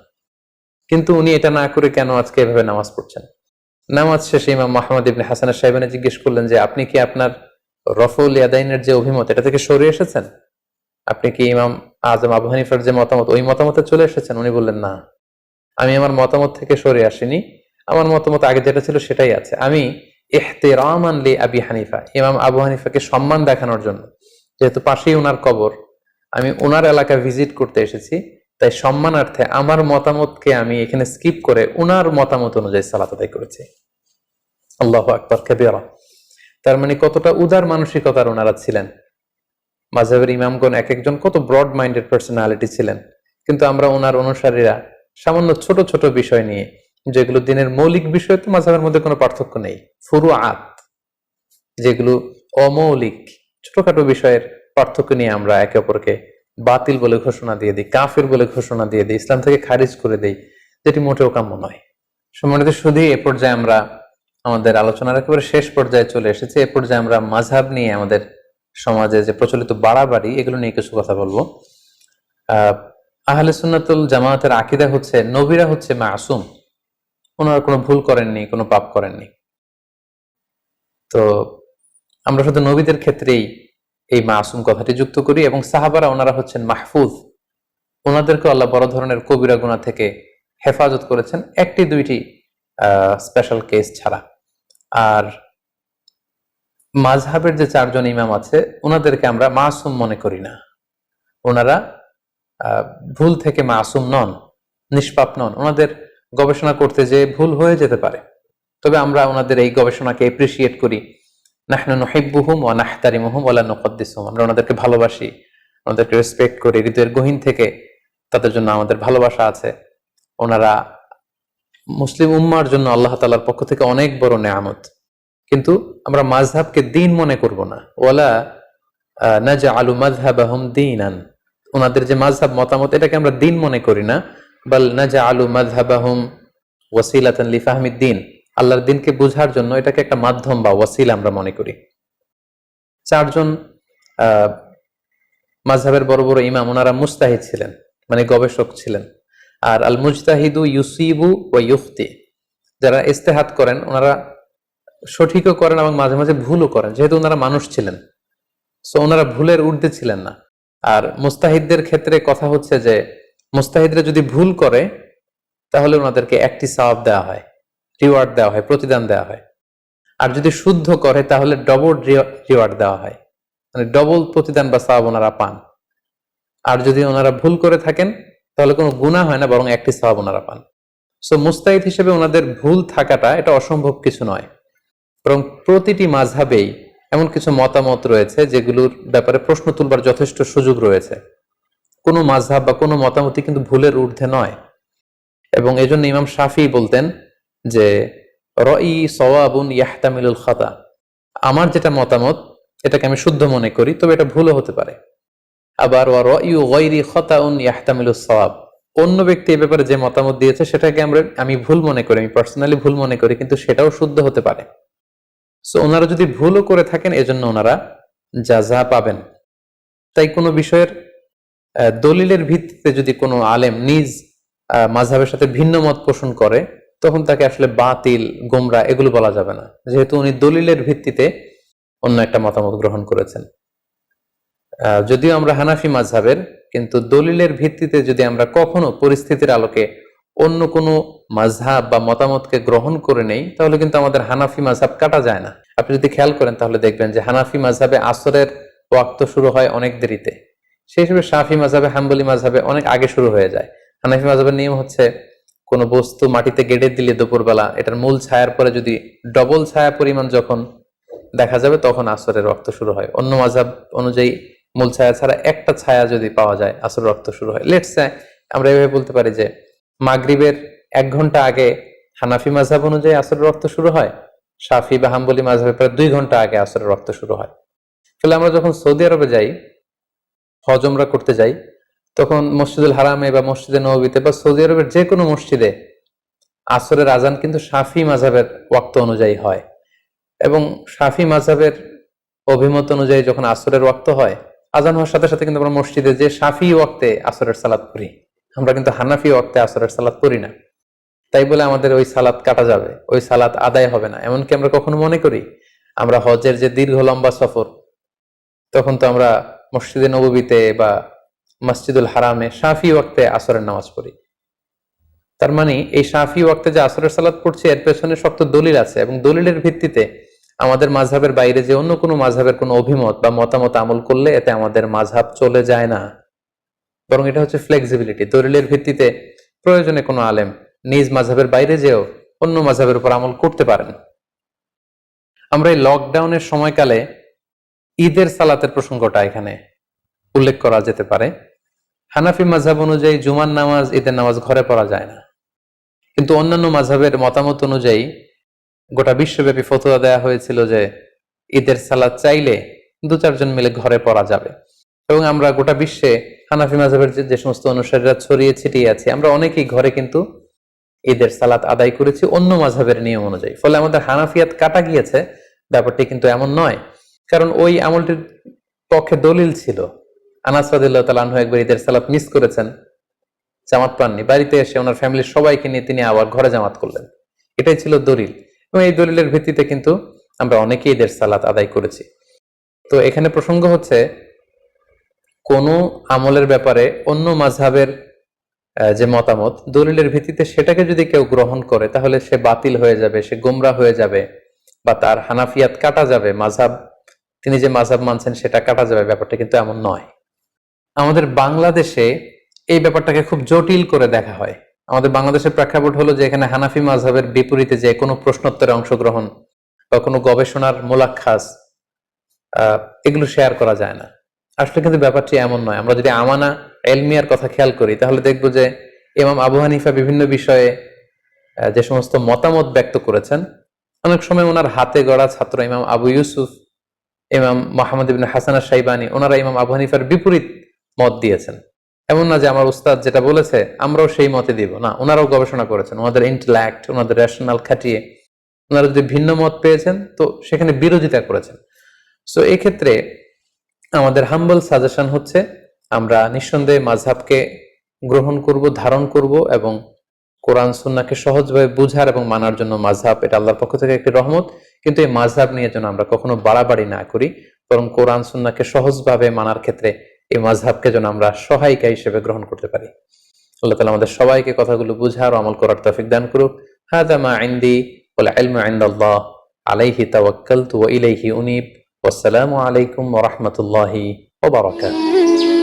কিন্তু উনি এটা না করে কেন আজকে এভাবে নামাজ পড়ছেন? নামাজ শেষে ইমাম মুহাম্মদ ইবনে হাসান আশ-শাইবানি জিজ্ঞেস করলেন যে আপনি কি আপনার রফউল ইয়াদাইনের যে অভিমত এটা থেকে সরে এসেছেন? আপনি কি ইমাম আজম আবু হানিফার যে মতামত ওই মতামতে চলে এসেছেন? উনি বললেন না, আমি আমার মতামত থেকে সরে আসিনি, আমার মতামত আগে যেটা ছিল সেটাই আছে। আমি ইহতিরামান লি আবি হানিফা, ইমাম আবু হানিফাকে সম্মান দেখানোর জন্য, যেহেতু পাশেই ওনার কবর, আমি ওনার এলাকা ভিজিট করতে এসেছি, তাই সম্মানার্থে আমার মতামতকে আমি এখানে স্কিপ করে ওনার মতামত অনুযায়ী সালাত আদায় করেছি। আল্লাহু আকবার কাবীরা। তার মানে কতটা উদার মানসিকতার ওনারা ছিলেন। মাযহাবের ইমামগণ এক একজন কত ব্রড মাইন্ডেড পার্সোনালিটি ছিলেন, কিন্তু আমরা ওনার অনুসারীরা সামান্য ছোট ছোট বিষয় নিয়ে, যেগুলো দিনের মৌলিক বিষয়, তো মাযহাবের মধ্যে কোনো পার্থক্য নেই, ফুরুআত যেগুলো অমৌলিক ছোটখাটো বিষয়ের পার্থক্য নিয়ে আমরা একে অপরকে বাতিল বলে ঘোষণা দিয়ে দিই, কাফির বলে ঘোষণা দিয়ে দিই, ইসলাম থেকে খারিজ করে দিই, যেটি মোটেও কাম্য নয়। সম্মানিত শুধু এ পর্যায়ে আমরা আমাদের আলোচনার একেবারে শেষ পর্যায়ে চলে এসেছি। এ পর্যায়ে আমরা মাযহাব নিয়ে আমাদের সমাজে যে প্রচলিত বাড়াবাড়ি, এগুলো নিয়ে কিছু কথা বলবো। আহলে সুন্নাতুল জামায়াতের আকীদা হচ্ছে নবীরা হচ্ছে মাসুম, ওনারা কোনো ভুল করেননি, কোনো পাপ করেননি। তো আমরা শুধু নবীদের ক্ষেত্রেই এই মাসুম কথাটি যুক্ত করি, এবং সাহাবারা ওনারা হচ্ছেন মাহফুজ, ওনাদেরকে আল্লাহ বড় ধরনের কবিরা গুনাহ থেকে হেফাজত করেছেন, একটি দুইটি স্পেশাল কেস ছাড়া। আর মাযহাবের যে চারজন ইমাম আছে ওনাদেরকে আমরা মাসুম মনে করি না, ওনারা ভুল থেকে মাসুম নন, নিষ্পাপ নন। ওনাদের গবেষণা করতে যে ভুল হয়ে যেতে পারে, তবে আমরা ওনাদের এই গবেষণাকে এপ্রিসিয়েট করি। নাহনু নুহিব্বুহুম ওয়া নাহতারিমুহুম ওয়া লা নুকদ্দিসুহুম, আমরা ওনাদেরকে ভালোবাসি, ওনাদেরকে রেসপেক্ট করি, হৃদয়ের গহীন থেকে তাদের জন্য আমাদের ভালোবাসা আছে। ওনারা মুসলিম উম্মার জন্য আল্লাহ তাআলার পক্ষ থেকে অনেক বড় নেয়ামত, কিন্তু আমরা মাযহাবকে দ্বীন মনে করব না। ওয়ালা নাজআলু মাযহাবাহুম দীনান, ওনাদের যে মাযহাব মতামত এটাকে আমরা দ্বীন মনে করি না, বাল নাজআলু মাযহাবাহুম ওয়াসিলাতান লিফাহমিদ দ্বীন, আল্লাহর দ্বীনকে বোঝার জন্য এটাকে একটা মাধ্যম বা ওয়াসিলা আমরা মনে করি। চারজন মাযহাবের বড় বড় ইমাম ওনারা মুজতাহিদ ছিলেন, মানে গবেষক ছিলেন। আর আল মুজতাহিদু ইউসিবু ওয়া ইউখতি, যারা ইজতিহাদ করেন ওনারা সঠিকও করেন এবং মাঝে মাঝে ভুলও করেন, যেহেতু ওনারা মানুষ ছিলেন, সো ওনারা ভুলের ঊর্ধ্বে ছিলেন না। আর মুস্তাহিদদের ক্ষেত্রে কথা হচ্ছে যে মুস্তাহিদরা যদি ভুল করে তাহলে ওনাদেরকে একটি সওয়াব দেওয়া হয়, রিওয়ার্ড দেওয়া হয়, প্রতিদান দেওয়া হয়। আর যদি শুদ্ধ করে তাহলে ডবল রিওয়ার্ড দেওয়া হয়, মানে ডবল প্রতিদান বা সওয়াব ওনারা পান। আর যদি ওনারা ভুল করে থাকেন তাহলে কোনো গুনাহ হয় না, বরং একটি সওয়াব ওনারা পান। সো মুস্তাহিদ হিসেবে ওনাদের ভুল থাকাটা এটা অসম্ভব কিছু নয়, বরং প্রতিটি মাযহাবেই এমন কিছু মতামত রয়েছে যেগুলোর ব্যাপারে প্রশ্ন তুলবার যথেষ্ট সুযোগ রয়েছে। কোনো মাযহাব বা কোনো মতামতই কিন্তু ভুলের ঊর্ধ্বে নয়। এবং এজন্য ইমাম শাফিঈ বলতেন যে রাই সাওয়াবুন ইয়াহতামিলুল খাতা, আমার যেটা মতামত এটাকে আমি শুদ্ধ মনে করি, তবে এটা ভুলও হতে পারে। আবার ওয়া রাইউ গায়রি খাতাউন ইয়াহতামিলুস সাওয়াব, অন্য ব্যক্তি এই ব্যাপারে যে মতামত দিয়েছে সেটাকে আমি ভুল মনে করি, আমি পার্সোনালি ভুল মনে করি, কিন্তু সেটাও শুদ্ধ হতে পারে। সো ওনারা যদি ভুলও করে থাকেন এজন্য ওনারা জাযা পাবেন। তাই কোনো বিষয়ের দলিলের ভিত্তিতে যদি কোনো আলেম নিজ মাযহাবের সাথে ভিন্ন মত পোষণ করে তখন তাকে আসলে বাতিল, গোমরা এগুলো বলা যাবে না, যেহেতু উনি দলিলের ভিত্তিতে অন্য একটা মতামত গ্রহণ করেছেন। যদিও আমরা হানাফি মাযহাবের, কিন্তু দলিলের ভিত্তিতে যদি আমরা কখনো পরিস্থিতির আলোকে অন্য কোনো মাযহাব বা মতামতকে গ্রহণ করে নেই তাহলে কিন্তু আমাদের হানাফি মাযহাব কাটা যায় না। আপনি যদি খেয়াল করেন তাহলে দেখবেন যে হানাফি মাযহাবে আসরের ওয়াক্ত শুরু হয় অনেক দেরিতে, সেই হিসেবে শাফি মাযহাবে, হাম্বলি মাযহাবে অনেক আগে শুরু হয়ে যায়। হানাফি মাযহাবের নিয়ম হচ্ছে কোনো বস্তু মাটিতে গেড়ে দিলে দুপুরবেলা এটার মূল ছায়ার পরে যদি ডবল ছায়া পরিমাণ যখন দেখা যাবে তখন আসরের ওয়াক্ত শুরু হয়। অন্য মাযহাব অনুযায়ী মূল ছায়া ছাড়া একটা ছায়া যদি পাওয়া যায় আসরের ওয়াক্ত শুরু হয়। লেটস সে আমরা এভাবে বলতে পারি যে মাগরিবের 1 ঘন্টা আগে হানাফি মাযহাব অনুযায়ী আসরের ওয়াক্ত শুরু হয়, শাফি বা হাম্বলি মাযহাবে প্রায় 2 ঘন্টা আগে আসরের ওয়াক্ত শুরু হয়। ফলে আমরা যখন সৌদি আরবে যাই, হজ উমরা করতে যাই, তখন মসজিদুল হারামে বা মসজিদে নববীতে বা সৌদি আরবের যে কোনো মসজিদে আসরের আজান কিন্তু শাফি মাযহাবের ওয়াক্ত অনুযায়ী হয়। এবং শাফি মাযহাবের অভিমত অনুযায়ী যখন আসরের ওয়াক্ত হয়, আজান হওয়ার সাথে সাথে কিন্তু আমরা মসজিদে যে শাফি ওয়াক্তে আসরের সালাত পড়ি, আমরা কিন্তু হানাফি ওয়াক্তে আসরের সালাত পড়ি না। তাই বলে আমাদের ওই সালাত কাটা যাবে, ওই সালাত আদায় হবে না, এমনকি আমরা কখনো মনে করি? আমরা হজের যে দীর্ঘ লম্বা সফর, তখন তো আমরা মসজিদে নববীতে বা মসজিদুল হারামে শাফি ওয়াক্তে আসরের নামাজ পড়ি। তার মানে এই শাফি ওয়াক্তে যে আসরের সালাত পড়ছি এর পেছনে শক্ত দলিল আছে, এবং দলিলের ভিত্তিতে আমাদের মাযহাবের বাইরে যে অন্য কোনো মাযহাবের কোনো অভিমত বা মতামত আমল করলে এতে আমাদের মাযহাব চলে যায় না, বরং এটা হচ্ছে ফ্লেক্সিবিলিটি। দলিলের ভিত্তিতে প্রয়োজনে কোনো আলেম নিজ মাযহাবের বাইরে যেও অন্য মাযহাবের উপর আমল করতে পারেন। আমরা এই লকডাউনের সময়কালে ঈদের সালাতের প্রসঙ্গটা এখানে উল্লেখ করা যেতে পারে। হানাফি মাযহাব অনুযায়ী জুমার নামাজ, ঈদের নামাজ ঘরে পড়া যায় না, কিন্তু অন্যান্য মাযহাবের মতামত অনুযায়ী গোটা বিশ্বব্যাপী ফতোয়া দেয়া হয়েছিল যে ঈদের সালাত চাইলে 2-4 জন মিলে ঘরে পড়া যাবে। এবং আমরা গোটা বিশ্বে হানাফি মাযহাবের যে সমস্ত অনুসারীরা ছড়িয়ে ছিটিয়ে আছে, আমরা অনেকেই ঘরে কিন্তু ঈদের সালাত আদায় করেছি অন্য মাযহাবের নিয়ম অনুযায়ী। ফলে আমাদের হানাফিয়াত কাটা গিয়েছে ব্যাপারটি কিন্তু এমন নয়, কারণ ওই আমলটির পক্ষে দলিল ছিল। আনাস রাদিয়াল্লাহু তাআলা আনহু একবার ঈদের সালাত মিস করেছেন, জামাত পাননি, বাড়িতে এসে ওনার ফ্যামিলির সবাইকে নিয়ে তিনি আবার ঘরে জামাত করলেন। এটাই ছিল দলিল, এবং এই দলিলের ভিত্তিতে কিন্তু আমরা অনেকেই ঈদের সালাত আদায় করেছি। তো এখানে প্রসঙ্গ হচ্ছে কোন আমলের ব্যাপারে অন্য মাযহাবের যে মতামত দলিলের ভিত্তিতে সেটাকে যদি কেউ গ্রহণ করে তাহলে সে বাতিল হয়ে যাবে, সে গোমরা হয়ে যাবে, বা তার হানাফিয়াত কাটা যাবে, মাযহাব তিনি যে মাযহাব মানছেন সেটা কাটা যাবে, ব্যাপারটা কিন্তু এমন নয়। আমাদের বাংলাদেশে এই ব্যাপারটাকে খুব জটিল করে দেখা হয়। আমাদের বাংলাদেশের প্রেক্ষাপট হলো যে এখানে হানাফি মাযহাবের বিপরীতে যে কোনো প্রশ্নোত্তরে অংশগ্রহণ বা কোনো গবেষণার মোলাক্ষাস এগুলো শেয়ার করা যায় না। আসলে কিন্তু ব্যাপারটি এমন নয়। আমরা যদি আমানা এলমিয়ার কথা খেয়াল করি তাহলে দেখবো যে ইমাম আবু হানিফা বিভিন্ন বিষয়ে যে সমস্ত মতামত ব্যক্ত করেছেন, অনেক সময় ওনার হাতে গড়া ছাত্র ইমাম আবু ইউসুফ, ইমাম মুহাম্মদ ইবনে হাসান আশ-শাইবানী, ওনারা ইমাম আবু হানিফার বিপরীত মত দিয়েছেন। এমন না যে আমার উস্তাদ যেটা বলেছে আমরাও সেই মতে দিব, না, ওনারাও গবেষণা করেছেন, ওনাদের ইন্টেলেক্ট, ওনাদের রেশনাল খাটিয়ে ওনারা যদি ভিন্ন মত পেয়েছেন তো সেখানে বিরোধিতা করেছেন। সো এই ক্ষেত্রে আমাদের হাম্বল সাজেশন হচ্ছে আমরা নিঃসন্দেহে মাযহাবকে গ্রহণ করব, ধারণ করব, এবং কোরআন সুন্নাহকে সহজভাবে বুঝার এবং মানার জন্য মাযহাব এটা আল্লাহর পক্ষ থেকে একটি রহমত। কিন্তু এই মাযহাব নিয়ে যেন আমরা কখনো বাড়াবাড়ি না করি, বরং কোরআন সুন্নাহকে সহজভাবে মানার ক্ষেত্রে এই মাযহাবকে যেন আমরা সহায়িকা হিসেবে গ্রহণ করতে পারি। আল্লাহ তাআলা আমাদের সবাইকে কথাগুলো বুঝার ও আমল করার তৌফিক দান করুক। হাযা মা ইনদি ওয়াল ইলমু ইনদাল্লাহ আলাইহি তাওয়াক্কালতু ওয়া ইলাইহি উনীব। ওয়াসসালামু আলাইকুম ওয়া রাহমাতুল্লাহি ওয়া বারাকাতুহু।